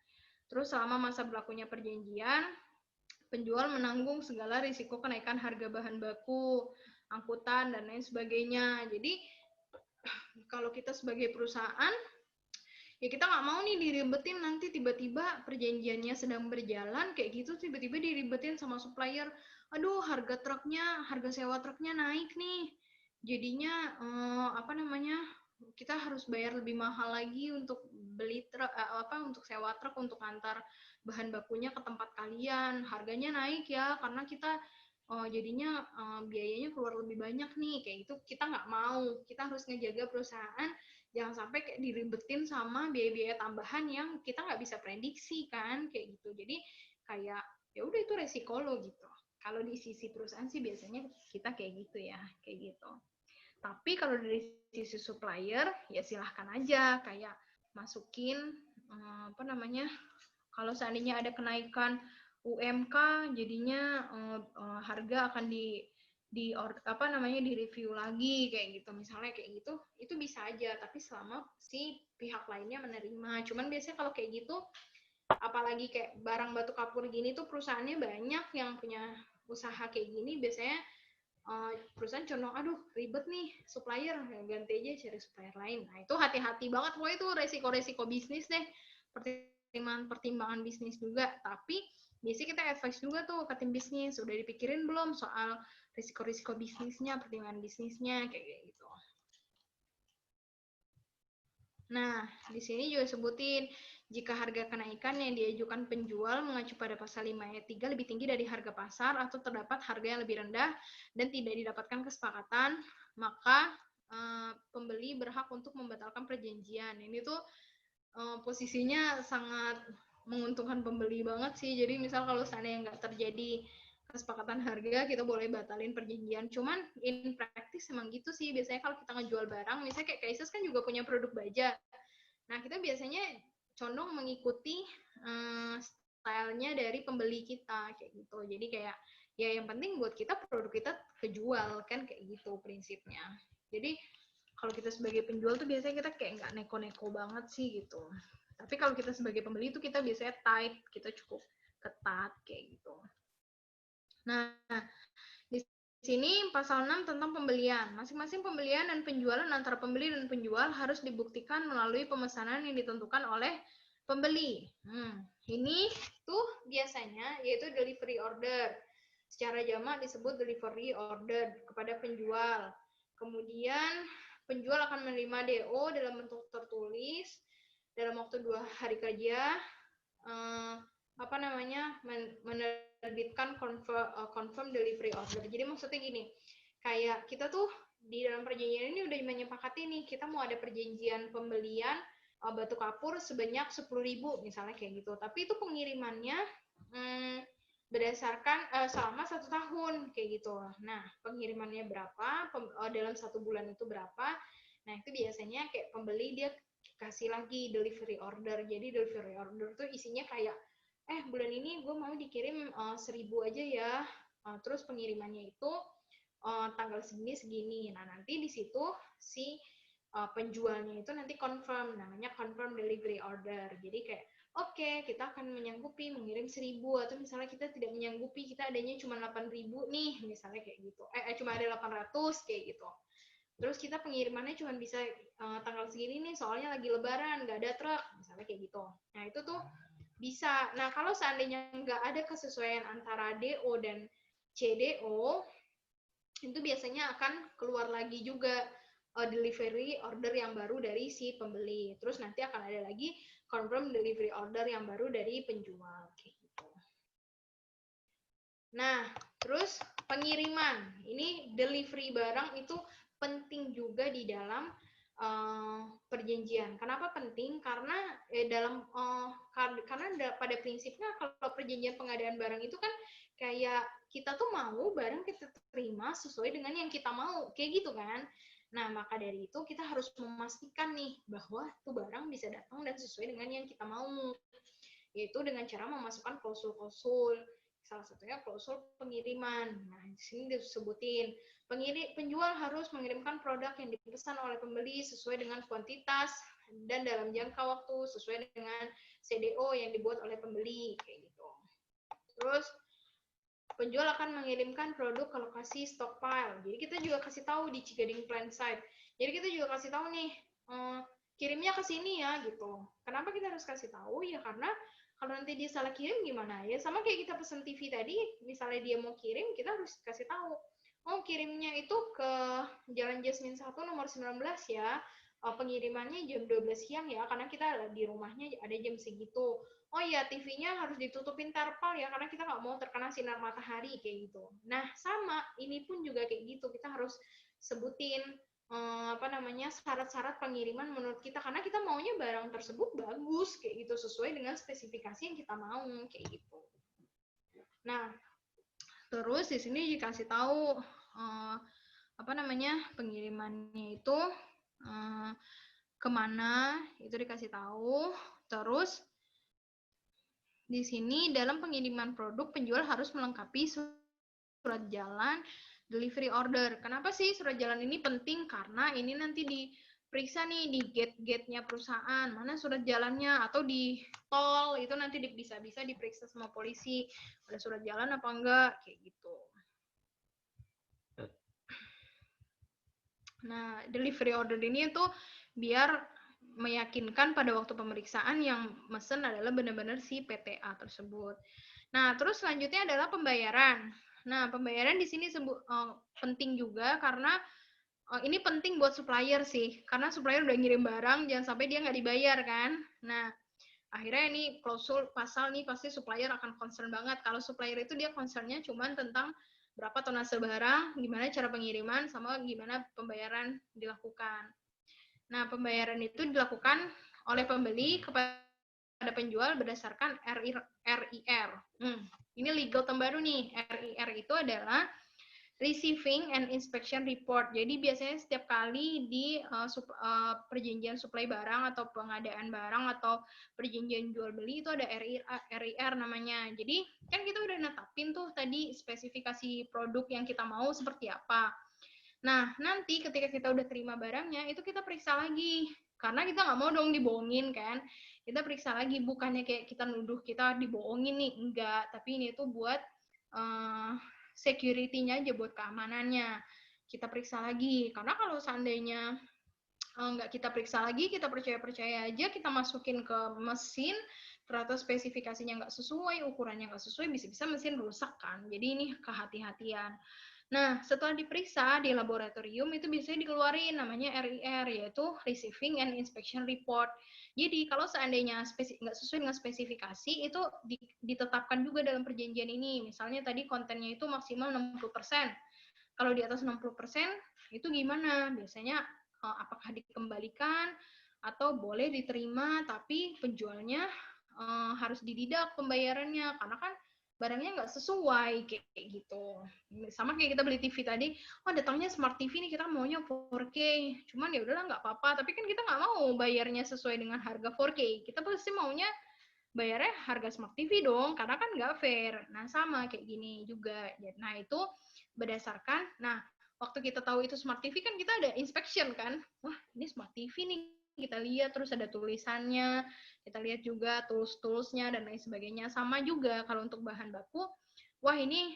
Terus selama masa berlakunya perjanjian, penjual menanggung segala risiko kenaikan harga bahan baku, angkutan, dan lain sebagainya. Jadi kalau kita sebagai perusahaan, ya kita nggak mau nih diribetin nanti tiba-tiba perjanjiannya sedang berjalan kayak gitu, tiba-tiba diribetin sama supplier, aduh harga sewa truknya naik nih, jadinya apa namanya, kita harus bayar lebih mahal lagi untuk beli truk, untuk sewa truk untuk antar bahan bakunya ke tempat kalian, harganya naik ya karena kita jadinya biayanya keluar lebih banyak nih, kayak gitu kita nggak mau. Kita harus ngejaga perusahaan jangan sampai kayak diribetin sama biaya-biaya tambahan yang kita nggak bisa prediksi kan, kayak gitu. Jadi kayak ya udah itu resiko lo gitu. Kalau di sisi perusahaan sih biasanya kita kayak gitu ya, kayak gitu. Tapi kalau dari sisi supplier ya silahkan aja kayak masukin apa namanya, kalau seandainya ada kenaikan UMK jadinya harga akan di apa namanya direview lagi kayak gitu, misalnya kayak gitu, itu bisa aja, tapi selama si pihak lainnya menerima. Cuman biasanya kalau kayak gitu, apalagi kayak barang batu kapur gini tuh perusahaannya banyak yang punya usaha kayak gini, biasanya perusahaan condong aduh ribet nih supplier, ganti aja cari supplier lain. Nah itu hati-hati banget, pokoknya itu resiko-resiko bisnis deh, pertimbangan bisnis juga. Tapi biasanya kita advice juga tuh ke tim bisnis, udah dipikirin belum soal risiko-risiko bisnisnya, pertimbangan bisnisnya kayak gitu. Nah, di sini juga sebutin jika harga kenaikan yang diajukan penjual mengacu pada pasal 5 ayat 3 lebih tinggi dari harga pasar atau terdapat harga yang lebih rendah dan tidak didapatkan kesepakatan, maka pembeli berhak untuk membatalkan perjanjian. Ini tuh posisinya sangat menguntungkan pembeli banget sih. Jadi misal kalau seandainya nggak terjadi kesepakatan harga, kita boleh batalin perjanjian. Cuman in practice emang gitu sih. Biasanya kalau kita ngejual barang, misalnya kayak Kaisus kan juga punya produk baja. Nah, kita biasanya condong mengikuti stylenya dari pembeli kita kayak gitu. Jadi kayak ya yang penting buat kita produk kita kejual kan kayak gitu prinsipnya. Jadi kalau kita sebagai penjual tuh biasanya kita kayak nggak neko-neko banget sih gitu. Tapi kalau kita sebagai pembeli itu kita biasanya tight, kita cukup ketat kayak gitu. Nah, di sini pasal 6 tentang pembelian. Masing-masing pembelian dan penjualan antara pembeli dan penjual harus dibuktikan melalui pemesanan yang ditentukan oleh pembeli. Ini tuh biasanya yaitu delivery order. Secara jamak disebut delivery order kepada penjual. Kemudian penjual akan menerima DO dalam bentuk tertulis dalam waktu 2 hari kerja. Menerbitkan confirm delivery order. Jadi maksudnya gini, kayak kita tuh di dalam perjanjian ini udah menyepakati nih, kita mau ada perjanjian pembelian batu kapur sebanyak 10.000 misalnya kayak gitu. Tapi itu pengirimannya berdasarkan selama 1 tahun kayak gitu. Nah, pengirimannya berapa, dalam 1 bulan itu berapa. Nah, itu biasanya kayak pembeli dia kasih lagi delivery order. Jadi delivery order tuh isinya kayak bulan ini gue mau dikirim 1.000 aja ya. Terus pengirimannya itu tanggal segini. Nah, nanti di situ si penjualnya itu nanti confirm, namanya confirm delivery order. Jadi kayak oke, kita akan menyanggupi mengirim 1.000 atau misalnya kita tidak menyanggupi, kita adanya cuma 8.000 nih, misalnya kayak gitu. Cuma ada 800 kayak gitu. Terus kita pengirimannya cuma bisa tanggal segini nih, soalnya lagi lebaran, nggak ada truk, misalnya kayak gitu. Nah, itu tuh bisa. Nah, kalau seandainya nggak ada kesesuaian antara DO dan CDO, itu biasanya akan keluar lagi juga delivery order yang baru dari si pembeli. Terus nanti akan ada lagi confirm delivery order yang baru dari penjual. Kayak gitu. Nah, terus pengiriman. Ini delivery barang itu penting juga di dalam perjanjian. Kenapa penting? Karena karena pada prinsipnya kalau perjanjian pengadaan barang itu kan kayak kita tuh mau barang kita terima sesuai dengan yang kita mau, kayak gitu kan. Nah, maka dari itu kita harus memastikan nih bahwa tuh barang bisa datang dan sesuai dengan yang kita mau, yaitu dengan cara memasukkan klausul-klausul. Salah satunya klausul pengiriman. Nah, di sini disebutin penjual harus mengirimkan produk yang dipesan oleh pembeli sesuai dengan kuantitas dan dalam jangka waktu sesuai dengan CDO yang dibuat oleh pembeli kayak gitu. Terus penjual akan mengirimkan produk ke lokasi stockpile. Jadi kita juga kasih tahu di Cigading Plant Site. Jadi kita juga kasih tahu nih, kirimnya ke sini ya gitu. Kenapa kita harus kasih tahu? Ya karena kalau nanti dia salah kirim gimana? Ya sama kayak kita pesan TV tadi, misalnya dia mau kirim, kita harus kasih tahu. Kirimnya itu ke Jalan Jasmine 1 nomor 19 ya. Pengirimannya jam 12 siang ya, karena kita di rumahnya ada jam segitu. Oh iya, TV-nya harus ditutupin tarpal ya, karena kita nggak mau terkena sinar matahari kayak gitu. Nah, sama, ini pun juga kayak gitu. Kita harus sebutin syarat-syarat pengiriman menurut kita, karena kita maunya barang tersebut bagus kayak gitu, sesuai dengan spesifikasi yang kita mau kayak gitu. Nah, terus di sini dikasih tahu pengirimannya itu kemana, itu dikasih tahu. Terus di sini dalam pengiriman produk penjual harus melengkapi surat jalan delivery order. Kenapa sih surat jalan ini penting? Karena ini nanti diperiksa nih di gate-gate-nya perusahaan, mana surat jalannya, atau di tol itu nanti bisa-bisa diperiksa sama polisi ada surat jalan apa enggak kayak gitu. Nah, delivery order ini tuh biar meyakinkan pada waktu pemeriksaan yang mesen adalah benar-benar si PTA tersebut. Nah, terus selanjutnya adalah pembayaran. Nah, pembayaran di sini penting juga karena ini penting buat supplier sih, karena supplier udah ngirim barang, jangan sampai dia nggak dibayar kan. Nah, akhirnya ini klausul pasal nih pasti supplier akan concern banget. Kalau supplier itu dia concernnya cuma tentang berapa tonase barang, gimana cara pengiriman, sama gimana pembayaran dilakukan. Nah, pembayaran itu dilakukan oleh pembeli kepada penjual berdasarkan RIR. Ini legal term baru nih. RIR itu adalah Receiving and Inspection Report. Jadi biasanya setiap kali di perjanjian suplai barang atau pengadaan barang atau perjanjian jual beli itu ada RIR namanya. Jadi kan kita udah netapin tuh tadi spesifikasi produk yang kita mau seperti apa. Nah, nanti ketika kita udah terima barangnya, itu kita periksa lagi. Karena kita nggak mau dong dibohongin kan. Kita periksa lagi, bukannya kayak kita nuduh kita dibohongin nih. Enggak, tapi ini tuh buat security-nya aja, buat keamanannya. Kita periksa lagi. Karena kalau seandainya nggak kita periksa lagi, kita percaya-percaya aja, kita masukin ke mesin, ternyata spesifikasinya nggak sesuai, ukurannya nggak sesuai, bisa-bisa mesin rusak kan. Jadi ini kehati-hatian. Nah, setelah diperiksa di laboratorium itu biasanya dikeluarin namanya RIR, yaitu Receiving and Inspection Report. Jadi kalau seandainya nggak sesuai dengan spesifikasi, itu ditetapkan juga dalam perjanjian ini. Misalnya tadi kontennya itu maksimal 60%. Kalau di atas 60%, itu gimana? Biasanya apakah dikembalikan atau boleh diterima, tapi penjualnya harus dididak pembayarannya, karena kan barangnya nggak sesuai kayak gitu. Sama kayak kita beli TV tadi, datangnya smart TV nih, kita maunya 4K, cuman ya udahlah nggak apa-apa, tapi kan kita nggak mau bayarnya sesuai dengan harga 4K, kita pasti maunya bayarnya harga smart TV dong, karena kan nggak fair. Nah sama kayak gini juga. Nah itu berdasarkan, nah waktu kita tahu itu smart TV kan kita ada inspection kan, wah ini smart TV nih, kita lihat terus ada tulisannya, kita lihat juga tools-toolsnya dan lain sebagainya. Sama juga kalau untuk bahan baku, wah ini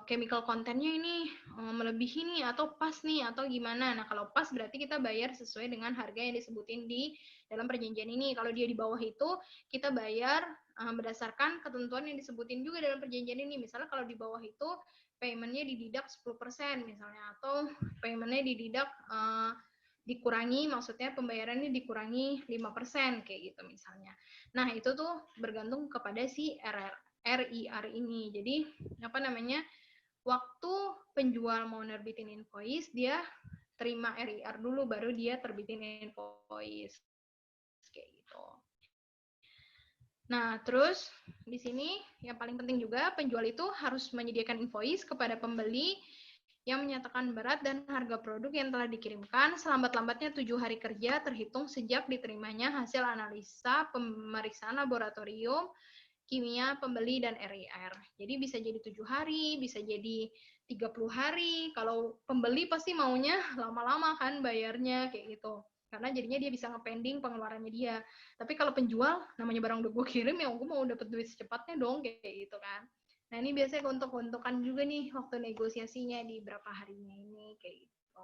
chemical content-nya ini melebihi nih atau pas nih atau gimana. Nah kalau pas berarti kita bayar sesuai dengan harga yang disebutin di dalam perjanjian ini. Kalau dia di bawah itu kita bayar berdasarkan ketentuan yang disebutin juga dalam perjanjian ini. Misalnya kalau di bawah itu payment-nya dididak 10% misalnya, atau payment-nya dididak dikurangi, maksudnya pembayarannya dikurangi 5% kayak gitu misalnya. Nah, itu tuh bergantung kepada si RIR ini. Jadi, waktu penjual mau nerbitin invoice, dia terima RIR dulu, baru dia terbitin invoice. Kayak gitu. Nah, terus di sini yang paling penting juga, penjual itu harus menyediakan invoice kepada pembeli yang menyatakan berat dan harga produk yang telah dikirimkan selambat-lambatnya 7 hari kerja terhitung sejak diterimanya hasil analisa pemeriksaan laboratorium kimia pembeli dan RIR. Jadi bisa jadi 7 hari, bisa jadi 30 hari. Kalau pembeli pasti maunya lama-lama kan bayarnya kayak gitu. Karena jadinya dia bisa nge-pending pengeluarannya dia. Tapi kalau penjual, namanya barang udah gue kirim, ya gue mau dapet duit secepatnya dong, kayak gitu kan. Nah ini biasanya keuntungan juga nih waktu negosiasinya di berapa harinya ini, kayak gitu.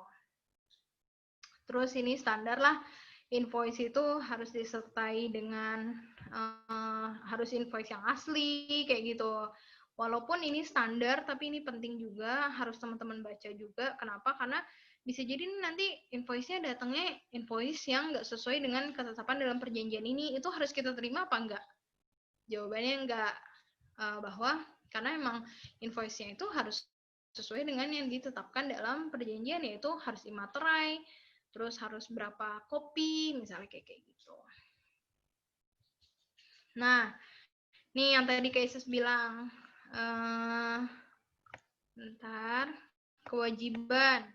Terus ini standar lah, invoice itu harus disertai dengan harus invoice yang asli, kayak gitu. Walaupun ini standar, tapi ini penting juga, harus teman-teman baca juga. Kenapa? Karena bisa jadi nanti invoice-nya datangnya invoice yang nggak sesuai dengan ketetapan dalam perjanjian ini. Itu harus kita terima apa enggak? Jawabannya enggak. Bahwa karena emang invoice-nya itu harus sesuai dengan yang ditetapkan dalam perjanjian, yaitu harus imaterai, terus harus berapa kopi, misalnya kayak gitu. Nah, nih yang tadi Kaisus bilang, kewajiban.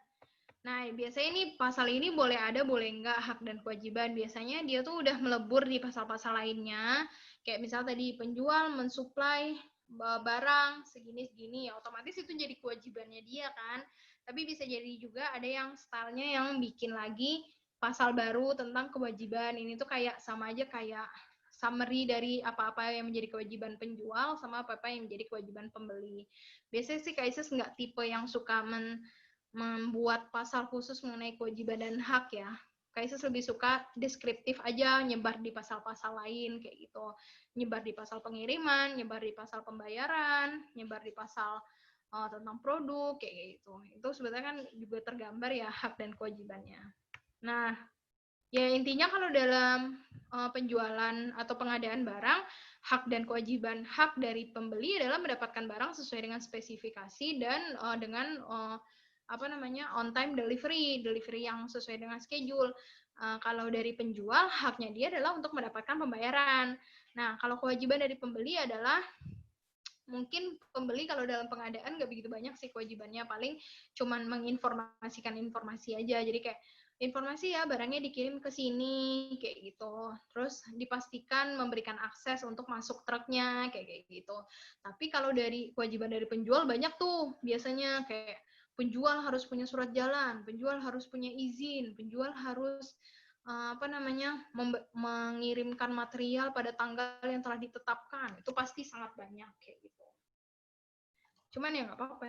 Nah, biasanya ini pasal ini boleh ada, boleh enggak hak dan kewajiban. Biasanya dia tuh udah melebur di pasal-pasal lainnya. Kayak misalnya tadi penjual mensuplai barang segini-segini, ya otomatis itu jadi kewajibannya dia kan. Tapi bisa jadi juga ada yang stylenya yang bikin lagi pasal baru tentang kewajiban. Ini tuh kayak sama aja kayak summary dari apa-apa yang menjadi kewajiban penjual sama apa-apa yang menjadi kewajiban pembeli. Biasanya sih Kaisus nggak tipe yang suka membuat pasal khusus mengenai kewajiban dan hak ya. Kaisus lebih suka deskriptif aja, nyebar di pasal-pasal lain kayak gitu. Nyebar di pasal pengiriman, nyebar di pasal pembayaran, nyebar di pasal tentang produk kayak gitu. Itu sebenarnya kan juga tergambar ya hak dan kewajibannya. Nah, ya intinya kalau dalam penjualan atau pengadaan barang, hak dan kewajiban hak dari pembeli adalah mendapatkan barang sesuai dengan spesifikasi dan dengan on time delivery yang sesuai dengan schedule. Kalau dari penjual, haknya dia adalah untuk mendapatkan pembayaran. Nah, kalau kewajiban dari pembeli adalah mungkin pembeli kalau dalam pengadaan nggak begitu banyak sih kewajibannya, paling cuman menginformasikan informasi aja. Jadi kayak informasi ya barangnya dikirim ke sini kayak gitu. Terus dipastikan memberikan akses untuk masuk truknya kayak gitu. Tapi kalau dari kewajiban dari penjual banyak tuh biasanya kayak penjual harus punya surat jalan, penjual harus punya izin, penjual harus mengirimkan material pada tanggal yang telah ditetapkan. Itu pasti sangat banyak kayak gitu. Cuman ya nggak apa-apa.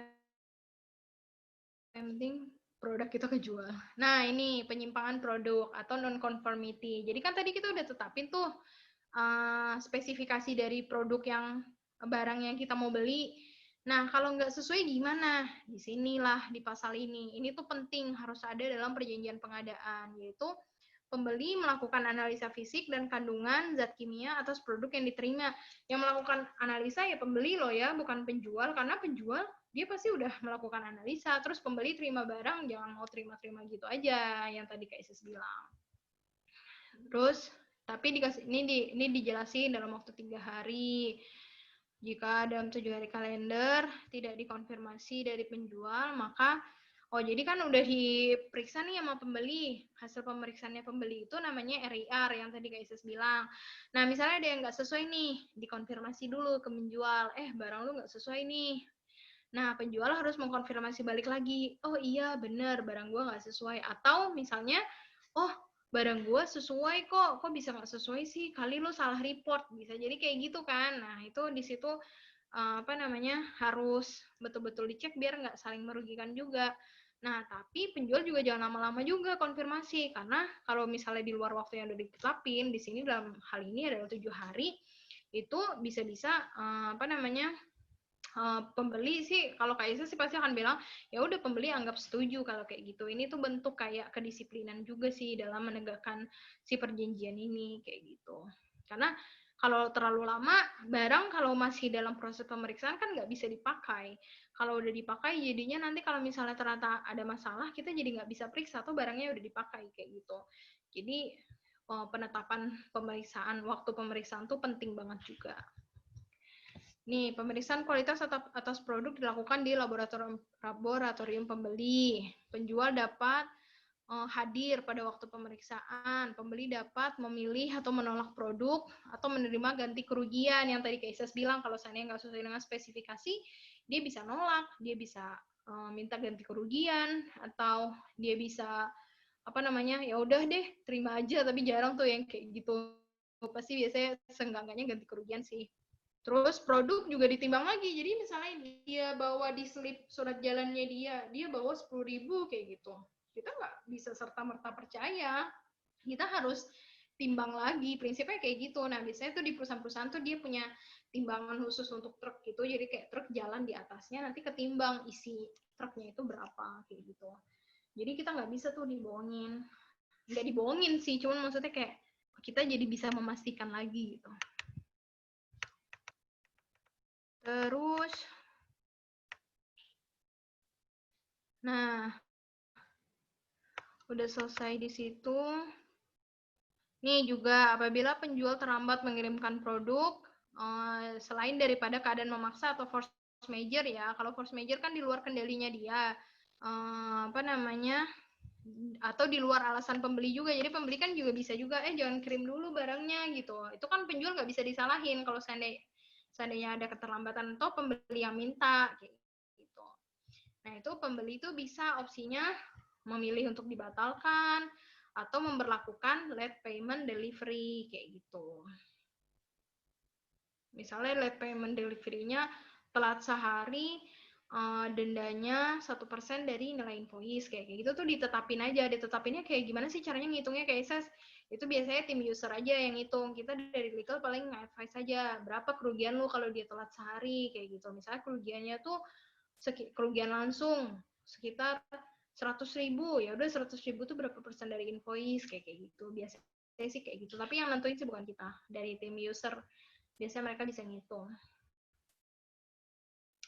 Yang penting produk kita kejual. Nah, ini penyimpangan produk atau non-conformity. Jadi kan tadi kita udah tetapin tuh spesifikasi dari produk yang barang yang kita mau beli. Nah, kalau nggak sesuai gimana? Di sinilah di pasal ini. Ini tuh penting harus ada dalam perjanjian pengadaan, yaitu pembeli melakukan analisa fisik dan kandungan zat kimia atas produk yang diterima. Yang melakukan analisa ya pembeli loh ya, bukan penjual, karena penjual dia pasti udah melakukan analisa, terus pembeli terima barang, jangan mau terima-terima gitu aja, yang tadi Kak Isis bilang. Terus, tapi ini dijelasin dalam waktu 3 hari. Jika dalam 7 hari kalender tidak dikonfirmasi dari penjual, maka jadi kan udah diperiksa nih sama pembeli. Hasil pemeriksaannya pembeli itu namanya RIR yang tadi Kak Isis bilang. Nah, misalnya ada yang nggak sesuai nih, dikonfirmasi dulu ke penjual. Barang lu nggak sesuai nih. Nah, penjual harus mengkonfirmasi balik lagi. Oh iya, bener, barang gua nggak sesuai. Atau misalnya, barang gua sesuai kok bisa nggak sesuai sih? Kali lu salah report. Bisa jadi kayak gitu kan. Nah, itu di situ harus betul-betul dicek biar nggak saling merugikan juga. Nah, tapi penjual juga jangan lama-lama juga konfirmasi, karena kalau misalnya di luar waktu yang udah ditetapin, di sini dalam hal ini adalah 7 hari, itu bisa-bisa pembeli sih, kalau Kak Isa sih pasti akan bilang, ya udah pembeli anggap setuju kalau kayak gitu. Ini tuh bentuk kayak kedisiplinan juga sih dalam menegakkan si perjanjian ini kayak gitu. Karena kalau terlalu lama, barang kalau masih dalam proses pemeriksaan kan nggak bisa dipakai. Kalau udah dipakai, jadinya nanti kalau misalnya ternyata ada masalah, kita jadi nggak bisa periksa atau barangnya udah dipakai kayak gitu. Jadi penetapan pemeriksaan, waktu pemeriksaan tuh penting banget juga. Nih, pemeriksaan kualitas atas produk dilakukan di laboratorium pembeli. Penjual dapat hadir pada waktu pemeriksaan. Pembeli dapat memilih atau menolak produk atau menerima ganti kerugian. Yang tadi Kak Isis bilang, kalau seandainya nggak sesuai dengan spesifikasi, dia bisa nolak, dia bisa minta ganti kerugian, atau dia bisa ya udah deh terima aja. Tapi jarang tuh yang kayak gitu. Pasti biasanya seenggak-enggaknya ganti kerugian sih. Terus produk juga ditimbang lagi. Jadi misalnya dia bawa di slip surat jalannya dia bawa 10.000 kayak gitu. Kita nggak bisa serta-merta percaya. Kita harus timbang lagi. Prinsipnya kayak gitu. Nah, biasanya tuh di perusahaan-perusahaan tuh dia punya timbangan khusus untuk truk gitu. Jadi kayak truk jalan di atasnya, nanti ketimbang isi truknya itu berapa kayak gitu. Jadi kita nggak bisa tuh dibohongin. Nggak dibohongin sih, cuman maksudnya kayak kita jadi bisa memastikan lagi gitu. Terus, nah, udah selesai di situ. Nih juga apabila penjual terlambat mengirimkan produk, selain daripada keadaan memaksa atau force major ya, kalau force major kan di luar kendalinya dia, atau di luar alasan pembeli juga. Jadi pembeli kan juga bisa juga, jangan kirim dulu barangnya gitu. Itu kan penjual nggak bisa disalahin kalau seandainya ada keterlambatan atau pembeli yang minta gitu. Nah, itu pembeli itu bisa opsinya memilih untuk dibatalkan atau memberlakukan late payment delivery kayak gitu. Misalnya late payment delivery-nya telat sehari, dendanya 1% dari nilai invoice kayak gitu tuh ditetapin aja. Ditetapinnya kayak gimana sih caranya ngitungnya kayak Ses? Itu biasanya tim user aja yang ngitung. Kita dari legal paling nge-advise aja berapa kerugian lu kalau dia telat sehari kayak gitu. Misalnya kerugiannya tuh kerugian langsung sekitar 100.000, ya udah 100.000 tuh berapa persen dari invoice kayak gitu. Biasanya sih kayak gitu. Tapi yang nentuin sih bukan kita, dari tim user. Biasanya mereka bisa ngitung.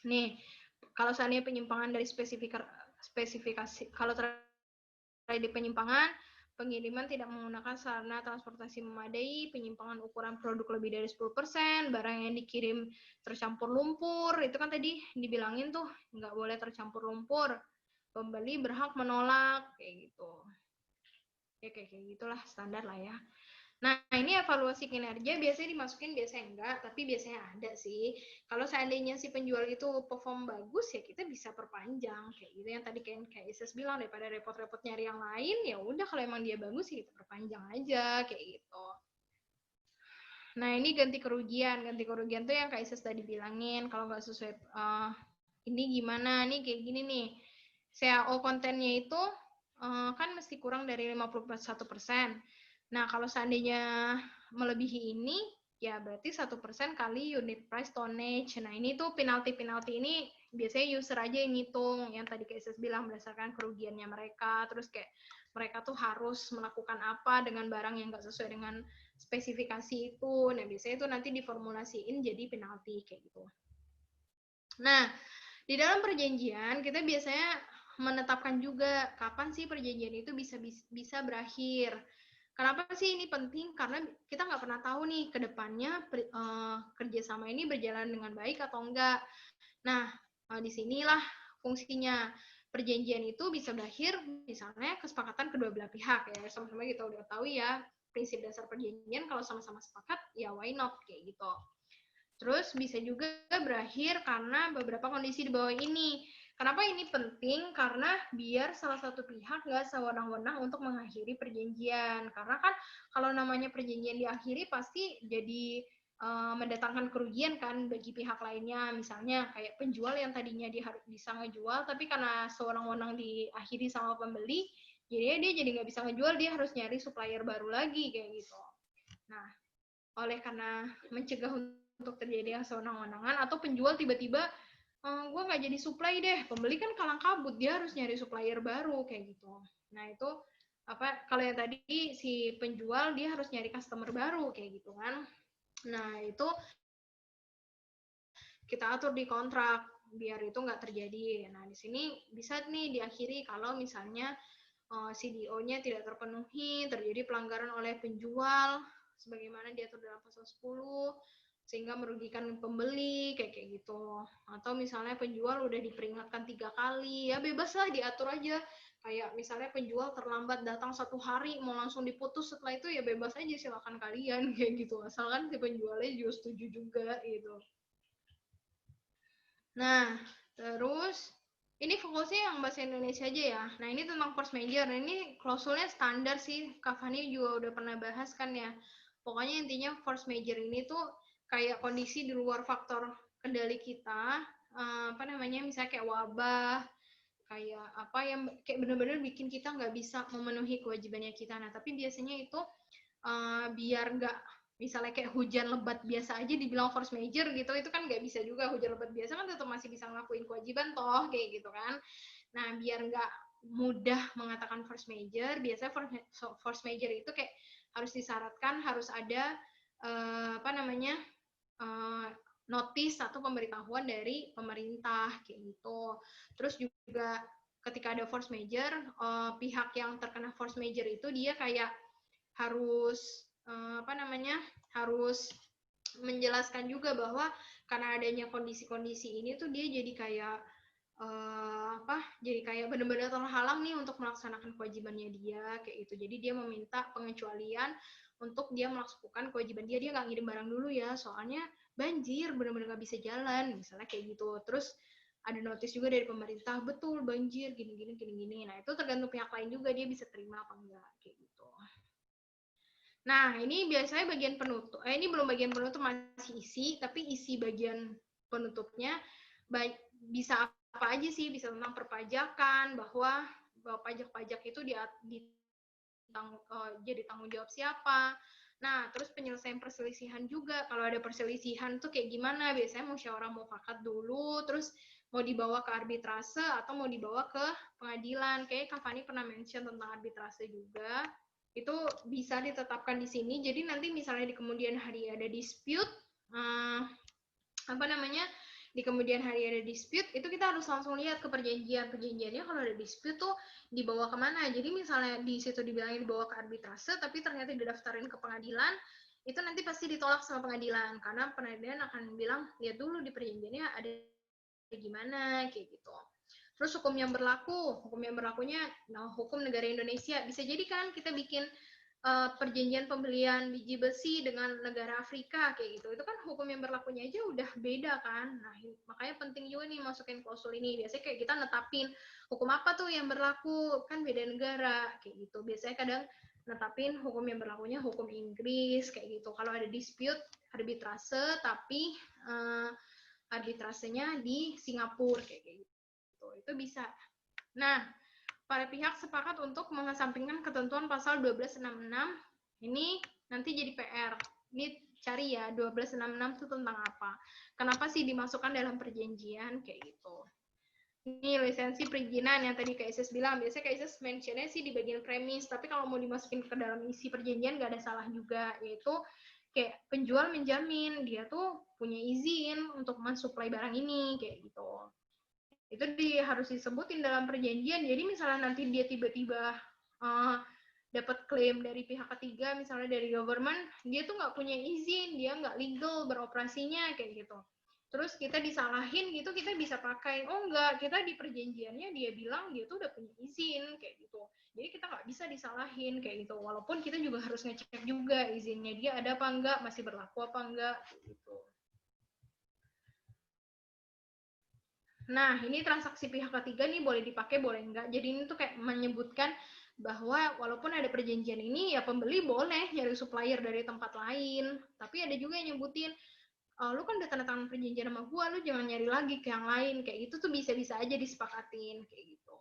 Nih, Kalau seandainya penyimpangan dari spesifikasi, kalau terjadi penyimpangan, pengiriman tidak menggunakan sarana transportasi memadai, penyimpangan ukuran produk lebih dari 10%, barang yang dikirim tercampur lumpur, itu kan tadi dibilangin tuh, nggak boleh tercampur lumpur, pembeli berhak menolak, kayak gitu. Ya kayak gitulah, standar lah ya. Nah, ini evaluasi kinerja biasanya dimasukin, biasanya enggak, tapi biasanya ada sih. Kalau seandainya si penjual itu perform bagus, ya kita bisa perpanjang, kayak gitu. Yang tadi kayak Isis bilang, daripada repot-repot nyari yang lain, ya udah kalau emang dia bagus, ya kita perpanjang aja, kayak gitu. Nah, ini ganti kerugian. Ganti kerugian tuh yang Kak Isis tadi bilangin, kalau nggak sesuai, ini gimana, nih kayak gini nih. CAO kontennya itu kan mesti kurang dari 51%. Nah, kalau seandainya melebihi ini, ya berarti 1% kali unit price tonnage. Nah, ini tuh penalti-penalti ini biasanya user aja yang ngitung. Yang tadi kayak saya bilang, berdasarkan kerugiannya mereka. Terus kayak mereka tuh harus melakukan apa dengan barang yang nggak sesuai dengan spesifikasi itu. Nah, biasanya itu nanti diformulasiin jadi penalti, kayak gitu. Nah, di dalam perjanjian, kita biasanya menetapkan juga kapan sih perjanjian itu bisa berakhir. Kenapa sih ini penting? Karena kita nggak pernah tahu nih ke depannya kerjasama ini berjalan dengan baik atau enggak. Nah, disinilah fungsinya. Perjanjian itu bisa berakhir misalnya kesepakatan kedua belah pihak ya. Sama-sama kita udah tahu ya prinsip dasar perjanjian, kalau sama-sama sepakat ya why not, kayak gitu. Terus bisa juga berakhir karena beberapa kondisi di bawah ini. Kenapa ini penting? Karena biar salah satu pihak nggak sewenang-wenang untuk mengakhiri perjanjian. Karena kan kalau namanya perjanjian diakhiri pasti jadi mendatangkan kerugian kan bagi pihak lainnya. Misalnya kayak penjual yang tadinya dia harus bisa ngejual, tapi karena sewenang-wenang diakhiri sama pembeli, jadinya dia jadi nggak bisa ngejual, dia harus nyari supplier baru lagi, kayak gitu. Nah, oleh karena mencegah untuk terjadi yang sewenang-wenangan, atau penjual tiba-tiba gue nggak jadi supply deh, pembeli kan kalang kabut, dia harus nyari supplier baru, kayak gitu. Nah, itu apa, kalau yang tadi si penjual dia harus nyari customer baru, kayak gitu kan. Nah, itu kita atur di kontrak biar itu nggak terjadi. Nah, di sini bisa nih diakhiri kalau misalnya CDO-nya tidak terpenuhi, terjadi pelanggaran oleh penjual sebagaimana diatur dalam pasal 10, sehingga merugikan pembeli, kayak gitu. Atau misalnya penjual udah diperingatkan 3 kali, ya bebas lah, diatur aja. Kayak misalnya penjual terlambat datang 1 hari, mau langsung diputus setelah itu, ya bebas aja, silakan kalian, kayak gitu. Asalkan si penjualnya juga setuju juga, gitu. Nah, terus ini fokusnya yang bahasa Indonesia aja ya. Nah, ini tentang force major. Nah, ini klausulnya standar sih. Kak Fani juga udah pernah bahas kan ya. Pokoknya intinya force major ini tuh kayak kondisi di luar faktor kendali kita. Apa namanya, misalnya kayak wabah, kayak apa yang kayak benar-benar bikin kita nggak bisa memenuhi kewajibannya kita. Nah, tapi biasanya itu biar nggak, misalnya kayak hujan lebat biasa aja dibilang force major gitu, itu kan nggak bisa juga. Hujan lebat biasa kan tetap masih bisa ngelakuin kewajiban toh, kayak gitu kan. Nah, biar nggak mudah mengatakan force major, biasanya force major itu kayak harus disyaratkan, harus ada apa namanya, notice atau pemberitahuan dari pemerintah, kayak gitu. Terus juga ketika ada force major, pihak yang terkena force major itu dia kayak harus apa namanya, harus menjelaskan juga bahwa karena adanya kondisi-kondisi ini tuh dia jadi kayak apa, jadi kayak benar-benar terhalang nih untuk melaksanakan kewajibannya dia, kayak gitu. Jadi dia meminta pengecualian untuk dia melakukan kewajiban dia nggak ngirim barang dulu ya, soalnya banjir, benar-benar nggak bisa jalan, misalnya kayak gitu. Terus ada notice juga dari pemerintah, betul banjir gini. Nah, itu tergantung pihak lain juga, dia bisa terima apa enggak, kayak gitu. Nah, ini biasanya bagian penutup. Ini belum bagian penutup, masih isi, tapi isi bagian penutupnya bisa apa aja sih? Bisa tentang perpajakan, bahwa pajak-pajak itu jadi tanggung jawab siapa. Nah, terus penyelesaian perselisihan juga. Kalau ada perselisihan tuh kayak gimana? Biasanya musyawarah mufakat dulu, terus mau dibawa ke arbitrase atau mau dibawa ke pengadilan. Kayak Kak Fani pernah mention tentang arbitrase juga. Itu bisa ditetapkan di sini. Jadi nanti misalnya di kemudian hari ada dispute, apa namanya, di kemudian hari ada dispute, itu kita harus langsung lihat ke perjanjiannya. Kalau ada dispute tuh dibawa kemana. Jadi misalnya di situ dibilangin dibawa ke arbitrase, tapi ternyata didaftarin ke pengadilan, itu nanti pasti ditolak sama pengadilan, karena pengadilan akan bilang lihat dulu di perjanjiannya ada gimana kayak gitu. Terus hukum yang berlakunya, hukum negara Indonesia. Bisa jadi kan kita bikin perjanjian pembelian biji besi dengan negara Afrika kayak gitu. Itu kan hukum yang berlakunya aja udah beda kan. Nah, makanya penting juga nih masukin klausul ini. Biasanya kayak kita netapin hukum apa tuh yang berlaku, kan beda negara kayak gitu. Biasanya kadang netapin hukum yang berlakunya hukum Inggris kayak gitu. Kalau ada dispute arbitrase, tapi arbitrasenya di Singapura kayak gitu. Itu bisa. Nah, para pihak sepakat untuk mengesampingkan ketentuan pasal 1266. Ini nanti jadi PR. Ini cari ya, 1266 itu tentang apa. Kenapa sih dimasukkan dalam perjanjian kayak gitu. Ini lisensi perizinan yang tadi Kak Isis bilang. Biasanya Kak Isis mentionnya sih di bagian premis, tapi kalau mau dimasukin ke dalam isi perjanjian nggak ada salah juga, yaitu kayak penjual menjamin dia tuh punya izin untuk mensuplai barang ini kayak gitu. Itu harus disebutin dalam perjanjian. Jadi misalnya nanti dia tiba-tiba dapat klaim dari pihak ketiga, misalnya dari government, dia tuh nggak punya izin, dia nggak legal beroperasinya kayak gitu. Terus kita disalahin gitu, kita bisa pakai, oh enggak, kita di perjanjiannya dia bilang dia tuh udah punya izin kayak gitu. Jadi kita nggak bisa disalahin kayak gitu. Walaupun kita juga harus ngecek juga izinnya dia ada apa enggak, masih berlaku apa enggak gitu. Nah, ini transaksi pihak ketiga nih boleh dipakai, boleh enggak. Jadi ini tuh kayak menyebutkan bahwa walaupun ada perjanjian ini, ya pembeli boleh nyari supplier dari tempat lain. Tapi ada juga yang nyebutin, lu kan udah tanda tangan perjanjian sama gua, lu jangan nyari lagi ke yang lain. Kayak gitu tuh bisa-bisa aja disepakatin, kayak gitu.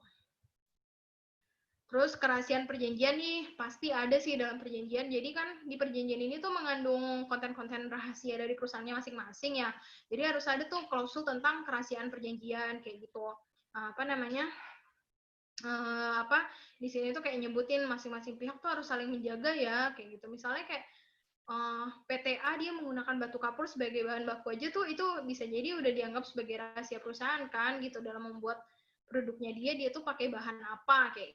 Terus kerahasiaan perjanjian nih pasti ada sih dalam perjanjian. Jadi kan di perjanjian ini tuh mengandung konten-konten rahasia dari perusahaannya masing-masing ya. Jadi harus ada tuh klausul tentang kerahasiaan perjanjian kayak gitu. Apa namanya? Di sini tuh kayak nyebutin masing-masing pihak tuh harus saling menjaga ya kayak gitu. Misalnya kayak PTA dia menggunakan batu kapur sebagai bahan baku aja tuh itu bisa jadi udah dianggap sebagai rahasia perusahaan kan gitu dalam membuat produknya dia tuh pakai bahan apa kayak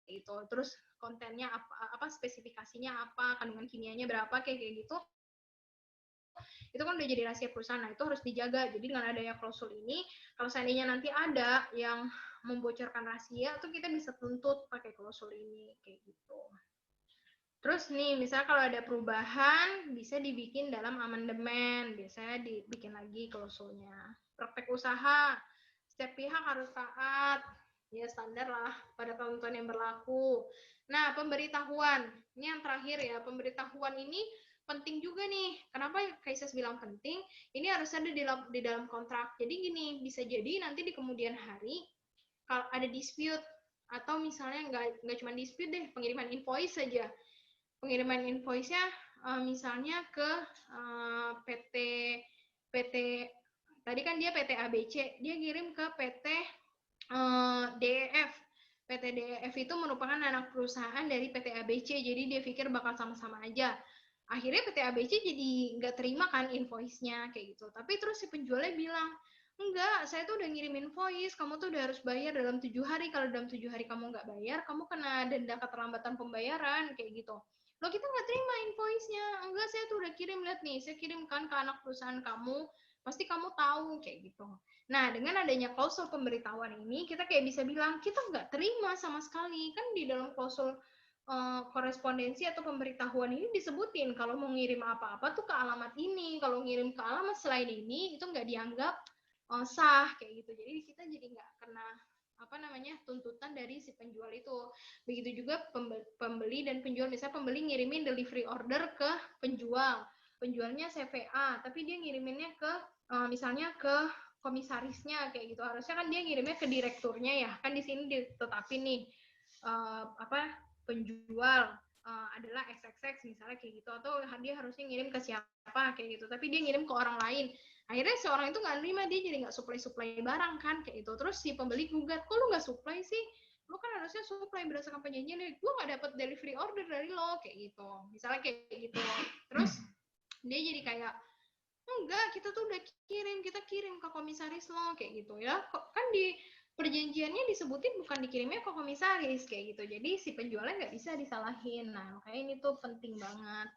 gitu. Terus kontennya apa spesifikasinya apa, kandungan kimianya berapa kayak gitu. Itu kan udah jadi rahasia perusahaan. Nah, itu harus dijaga. Jadi dengan adanya klausul ini, kalau seandainya nanti ada yang membocorkan rahasia, tuh kita bisa tuntut pakai klausul ini kayak gitu. Terus nih, misalnya kalau ada perubahan, bisa dibikin dalam amandemen. Biasanya dibikin lagi klausulnya. Praktek usaha, setiap pihak harus taat. Ya, standar lah pada ketentuan yang berlaku. Nah, pemberitahuan. Ini yang terakhir ya, pemberitahuan ini penting juga nih. Kenapa Kaises bilang penting? Ini harus ada di dalam kontrak. Jadi gini, bisa jadi nanti di kemudian hari, kalau ada dispute, atau misalnya nggak cuma dispute deh, pengiriman invoice saja. Pengiriman invoice-nya misalnya ke PT tadi kan dia PT ABC, dia kirim ke PT DEF. PT DEF itu merupakan anak perusahaan dari PT ABC, jadi dia pikir bakal sama-sama aja. Akhirnya PT ABC jadi nggak terima kan invoice-nya kayak gitu. Tapi terus si penjualnya bilang, enggak, saya tuh udah ngirim invoice, kamu tuh udah harus bayar dalam 7 hari. Kalau dalam 7 hari kamu nggak bayar, kamu kena denda keterlambatan pembayaran kayak gitu. Loh, kita nggak terima invoice-nya. Enggak, saya tuh udah kirim, lihat nih, saya kirimkan ke anak perusahaan kamu, pasti kamu tahu kayak gitu. Nah, dengan adanya klausul pemberitahuan ini, kita kayak bisa bilang, kita nggak terima sama sekali. Kan di dalam klausul korespondensi atau pemberitahuan ini disebutin, kalau mau ngirim apa-apa tuh ke alamat ini, kalau ngirim ke alamat selain ini, itu nggak dianggap sah, kayak gitu. Jadi kita jadi nggak kena tuntutan dari si penjual itu. Begitu juga pembeli dan penjual. Misalnya pembeli ngirimin delivery order ke penjual, penjualnya CVA, tapi dia ngiriminnya ke misalnya ke komisarisnya kayak gitu. Harusnya kan dia ngirimnya ke direkturnya ya. Kan di sini ditetapin nih penjual adalah XXX misalnya kayak gitu, atau dia harusnya ngirim ke siapa kayak gitu, tapi dia ngirim ke orang lain. Akhirnya si orang itu nggak nerima, dia jadi nggak supply barang kan kayak itu. Terus si pembeli gugat, kok lu nggak supply sih, lu kan harusnya supply berdasarkan perjanjian, gue nggak dapet delivery order dari lo kayak gitu, misalnya kayak gitu. Terus dia jadi kayak Enggak, kita tuh udah kita kirim ke komisaris lo kayak gitu ya. Kan di perjanjiannya disebutin bukan dikirimnya ke komisaris kayak gitu. Jadi si penjualnya nggak bisa disalahin. Nah, makanya ini tuh penting banget.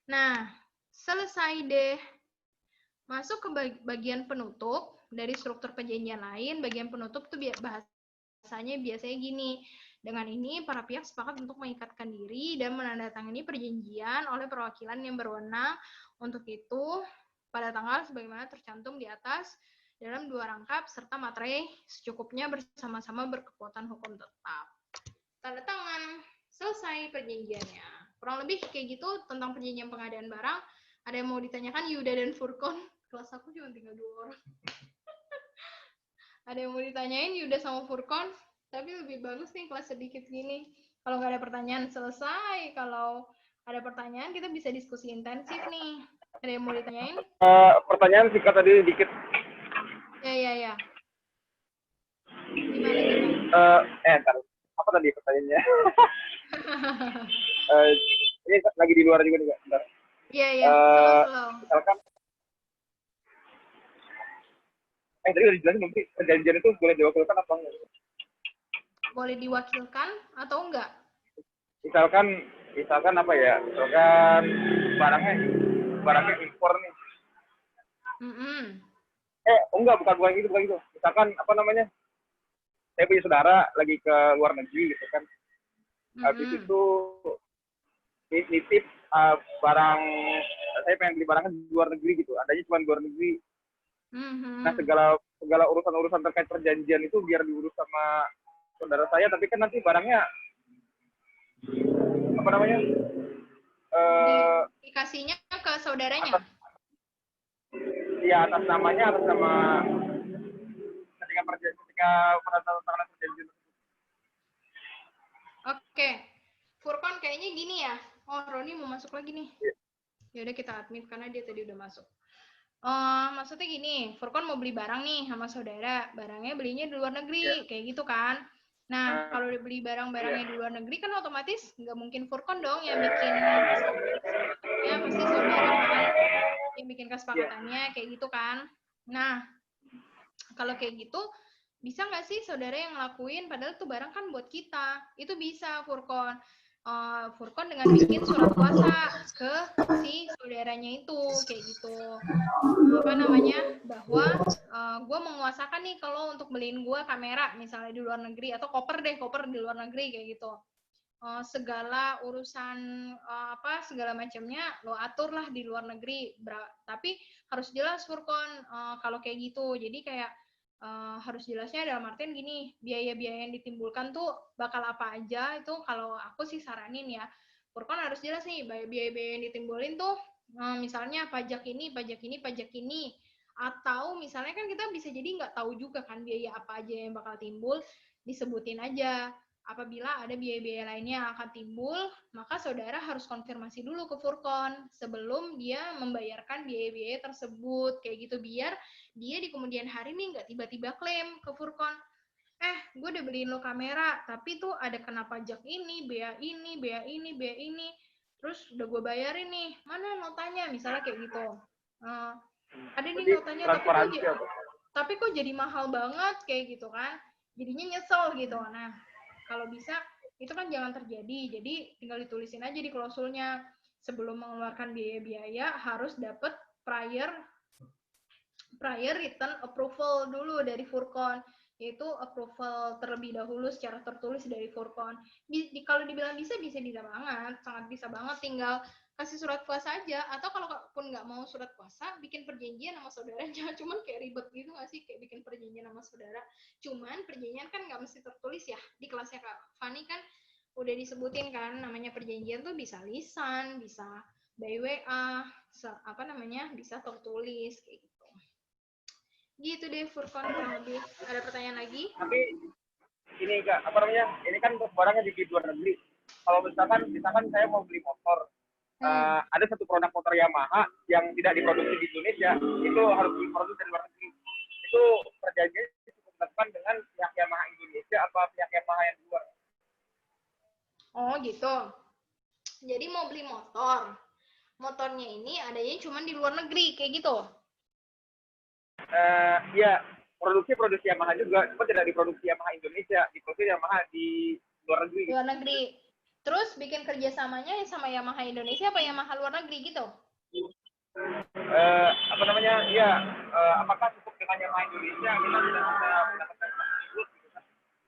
Nah, selesai deh masuk ke bagian penutup dari struktur perjanjian lain. Bagian penutup tuh bahasanya biasanya gini. Dengan ini, para pihak sepakat untuk mengikatkan diri dan menandatangani perjanjian oleh perwakilan yang berwenang. Untuk itu, pada tanggal sebagaimana tercantum di atas dalam 2 rangkap serta materai secukupnya bersama-sama berkekuatan hukum tetap. Tanda tangan, selesai perjanjiannya. Kurang lebih kayak gitu tentang perjanjian pengadaan barang. Ada yang mau ditanyakan Yuda dan Furkon? Kelas aku cuma tinggal 2 orang. Ada yang mau ditanyain Yuda sama Furkon? Tapi lebih bagus nih kelas sedikit gini. Kalau nggak ada pertanyaan selesai. Kalau ada pertanyaan kita bisa diskusi intensif nih. Ada yang mau ditanyain? Pertanyaan singkat tadi dikit. Ya. Gimana? Ntar. Apa tadi pertanyaannya? Ini lagi di luar juga nih, bentar. Iya. Slow. Misalkan, tadi udah dijelasin belum sih, perjanjian itu boleh diwakilkan apa enggak? Boleh diwakilkan atau enggak? Misalkan apa ya? Misalkan barangnya impor nih. Bukan gitu. Misalkan apa namanya? Saya punya saudara lagi ke luar negeri gitu kan. Habis itu nitip barang, saya pengen beli barangnya di luar negeri gitu. Adanya cuma di luar negeri. Nah, segala urusan terkait perjanjian itu biar diurus sama saudara saya, tapi kan nanti barangnya apa namanya? Dikasihnya ke saudaranya. Atas nama ketika penandatanganan perjanjian. Oke. Furkon kayaknya gini ya. Oh, Roni mau masuk lagi nih. Ya udah kita admit karena dia tadi udah masuk. Maksudnya gini, Furkon mau beli barang nih sama saudara, barangnya belinya di luar negeri, kayak gitu kan. Nah, kalau udah beli barang-barangnya di luar negeri kan otomatis nggak mungkin Furkon dong yang bikin kesepakatannya, pasti saudara kan yang bikin kesepakatannya, kayak gitu kan. Nah, kalau kayak gitu, bisa nggak sih saudara yang ngelakuin, padahal tuh barang kan buat kita, itu bisa Furkon. Furkon dengan bikin surat kuasa ke si saudaranya itu kayak gitu apa namanya bahwa gue menguasakan nih kalau untuk beliin gue kamera misalnya di luar negeri atau koper di luar negeri kayak gitu segala urusan segala macamnya lo atur lah di luar negeri tapi harus jelas Furkon kalau kayak gitu jadi kayak harus jelasnya dalam artian gini, biaya-biaya yang ditimbulkan tuh bakal apa aja, itu kalau aku sih saranin ya, Furkon harus jelas nih, biaya-biaya yang ditimbulin tuh, misalnya pajak ini, atau misalnya kan kita bisa jadi nggak tahu juga kan biaya apa aja yang bakal timbul, disebutin aja. Apabila ada biaya-biaya lainnya yang akan timbul, maka saudara harus konfirmasi dulu ke Furkon sebelum dia membayarkan biaya-biaya tersebut, kayak gitu biar dia di kemudian hari nih nggak tiba-tiba klaim ke Furkon, gue udah beliin lo kamera, tapi tuh ada kena pajak ini, bea ini, terus udah gue bayarin nih, mana notanya, misalnya kayak gitu. Ada nih notanya, tapi kok jadi mahal banget, kayak gitu kan. Jadinya nyesel gitu. Nah, kalau bisa, itu kan jangan terjadi. Jadi tinggal ditulisin aja di klausulnya, sebelum mengeluarkan biaya-biaya, harus dapat prior written approval dulu dari Furkon, yaitu approval terlebih dahulu secara tertulis dari Furkon. Kalau dibilang bisa banget, sangat bisa banget, tinggal kasih surat kuasa aja, atau kalau pun nggak mau surat kuasa, bikin perjanjian sama saudaranya, cuman kayak ribet gitu nggak sih, kayak bikin perjanjian sama saudara, cuman perjanjian kan nggak mesti tertulis ya, di kelasnya Kak Fani kan udah disebutin kan, namanya perjanjian tuh bisa lisan, bisa by WA, bisa tertulis, kayak gitu. Gitu deh Furkon kurang lebih. Ada pertanyaan lagi? Tapi ini Kak, ini kan barangnya di luar negeri. Kalau misalkan saya mau beli motor, ada satu produk motor Yamaha yang tidak diproduksi di Indonesia, itu harus diproduksi dari luar negeri. Itu perjanjiannya cukup dilakukan dengan pihak Yamaha Indonesia apa pihak Yamaha yang luar? Oh gitu. Jadi mau beli motor, motornya ini adanya cuma di luar negeri, kayak gitu? Ya, produksi Yamaha juga, cuma tidak diproduksi Yamaha Indonesia, diproduksi Yamaha di luar negeri. Luar negeri. Terus bikin kerjasamanya sama Yamaha Indonesia apa Yamaha luar negeri gitu? Apa namanya? Ya, apakah cukup dengan Yamaha Indonesia kita tidak bisa mendapatkan tersebut? Gitu kan?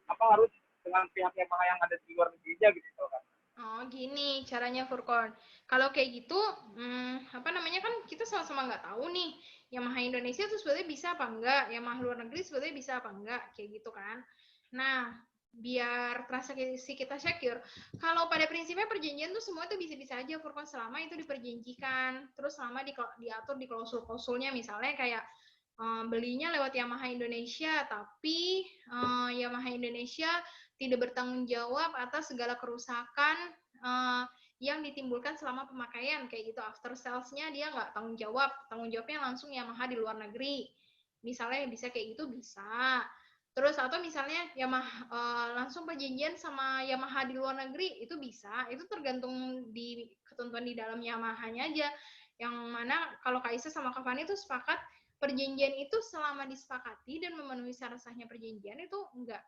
Apa harus dengan pihak Yamaha yang ada di luar negeri aja gitu kan? Oh, gini caranya Furkon. Kalau kayak gitu, apa namanya kan kita sama-sama nggak tahu nih, Yamaha Indonesia tuh sebenarnya bisa apa enggak, Yamaha luar negeri sebenarnya bisa apa enggak, kayak gitu kan. Nah, biar transaksi kita secure, kalau pada prinsipnya perjanjian tuh semua tuh bisa-bisa aja Furkon selama itu diperjanjikan, terus selama diatur di klausul-klausulnya, misalnya kayak belinya lewat Yamaha Indonesia, tapi Yamaha Indonesia tidak bertanggung jawab atas segala kerusakan yang ditimbulkan selama pemakaian, kayak gitu. After sales-nya dia nggak tanggung jawabnya langsung Yamaha di luar negeri. Misalnya bisa kayak gitu, bisa. Terus atau misalnya Yamaha langsung perjanjian sama Yamaha di luar negeri, itu bisa. Itu tergantung di ketentuan di dalam Yamaha-nya aja. Yang mana kalau Kaisa sama Kak Fani itu sepakat perjanjian itu selama disepakati dan memenuhi syarat-sahnya perjanjian itu enggak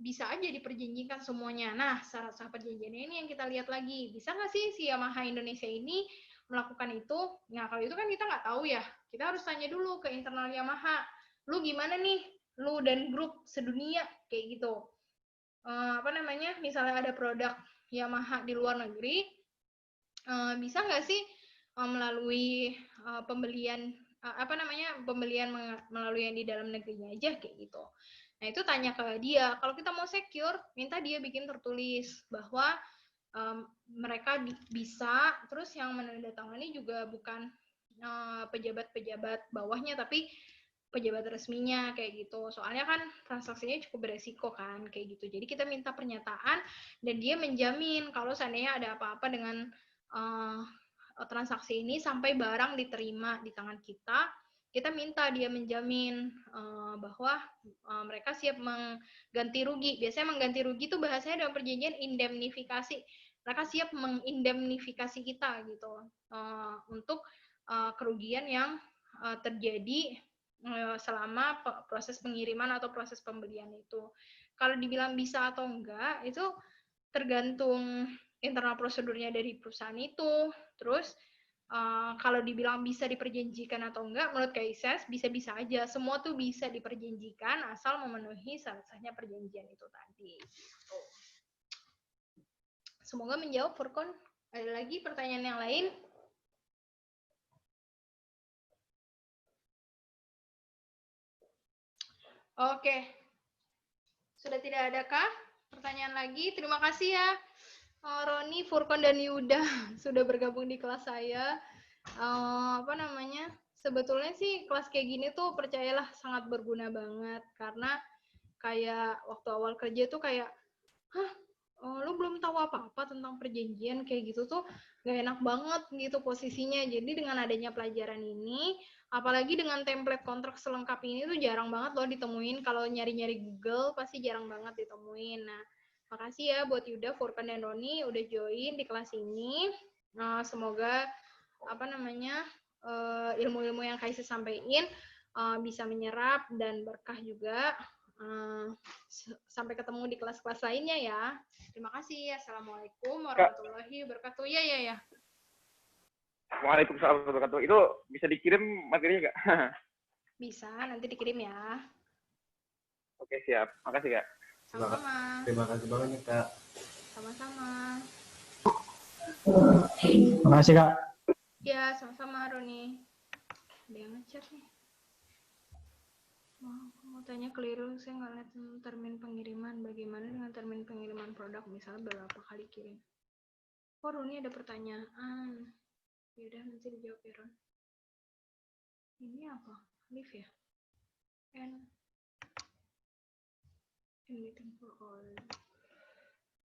bisa aja diperjanjikan semuanya. Nah, syarat-syarat perjanjiannya ini yang kita lihat lagi. Bisa nggak sih si Yamaha Indonesia ini melakukan itu? Nah, kalau itu kan kita nggak tahu ya. Kita harus tanya dulu ke internal Yamaha. Lu gimana nih? Lu dan grup sedunia kayak gitu. Apa namanya? Misalnya ada produk Yamaha di luar negeri, bisa nggak sih melalui pembelian pembelian melalui yang di dalam negerinya aja kayak gitu. Nah, itu tanya ke dia. Kalau kita mau secure, minta dia bikin tertulis bahwa mereka bisa, terus yang menandatangani juga bukan pejabat-pejabat bawahnya, tapi pejabat resminya kayak gitu. Soalnya kan transaksinya cukup beresiko kan kayak gitu. Jadi kita minta pernyataan dan dia menjamin kalau seandainya ada apa-apa dengan transaksi ini sampai barang diterima di tangan kita minta dia menjamin bahwa mereka siap mengganti rugi. Biasanya mengganti rugi itu bahasanya dalam perjanjian indemnifikasi. Mereka siap mengindemnifikasi kita gitu untuk kerugian yang terjadi selama proses pengiriman atau proses pembelian itu. Kalau dibilang bisa atau enggak, itu tergantung internal prosedurnya dari perusahaan itu. Terus kalau dibilang bisa diperjanjikan atau enggak, menurut Kaises bisa-bisa aja. Semua tuh bisa diperjanjikan asal memenuhi syarat-syaratnya perjanjian itu tadi. Semoga menjawab, Furkon. Ada lagi pertanyaan yang lain? Oke. Sudah tidak adakah pertanyaan lagi? Terima kasih ya Roni, Furkon, dan Yuda sudah bergabung di kelas saya. Apa namanya? Sebetulnya sih kelas kayak gini tuh percayalah sangat berguna banget karena kayak waktu awal kerja tuh kayak, lu belum tahu apa-apa tentang perjanjian kayak gitu tuh gak enak banget gitu posisinya. Jadi dengan adanya pelajaran ini, apalagi dengan template kontrak selengkap ini tuh jarang banget loh ditemuin. Kalau nyari-nyari Google pasti jarang banget ditemuin. Nah, makasih ya buat Yuda, Furkan, dan Roni udah join di kelas ini. Semoga apa namanya ilmu-ilmu yang Kaisa sampaikan bisa menyerap dan berkah juga. Sampai ketemu di kelas-kelas lainnya ya. Terima kasih. Assalamualaikum warahmatullahi wabarakatuh. Ya. Waalaikumsalam warahmatullahi wabarakatuh. Itu bisa dikirim materinya nggak? Bisa, nanti dikirim ya. Oke, siap. Makasih, Kak. Sama-sama. Terima kasih banyak, Kak. Sama-sama. Makasih, Kak. Ya, sama-sama, Roni. Ada yang ngechat nih. Mau tanya keliru, saya nggak lihat termin pengiriman. Bagaimana dengan termin pengiriman produk? Misalnya berapa kali kirim? Oh, Roni ada pertanyaan. Yaudah, nanti dijawab ya, Ron. Ini apa? Live ya? And meeting for all.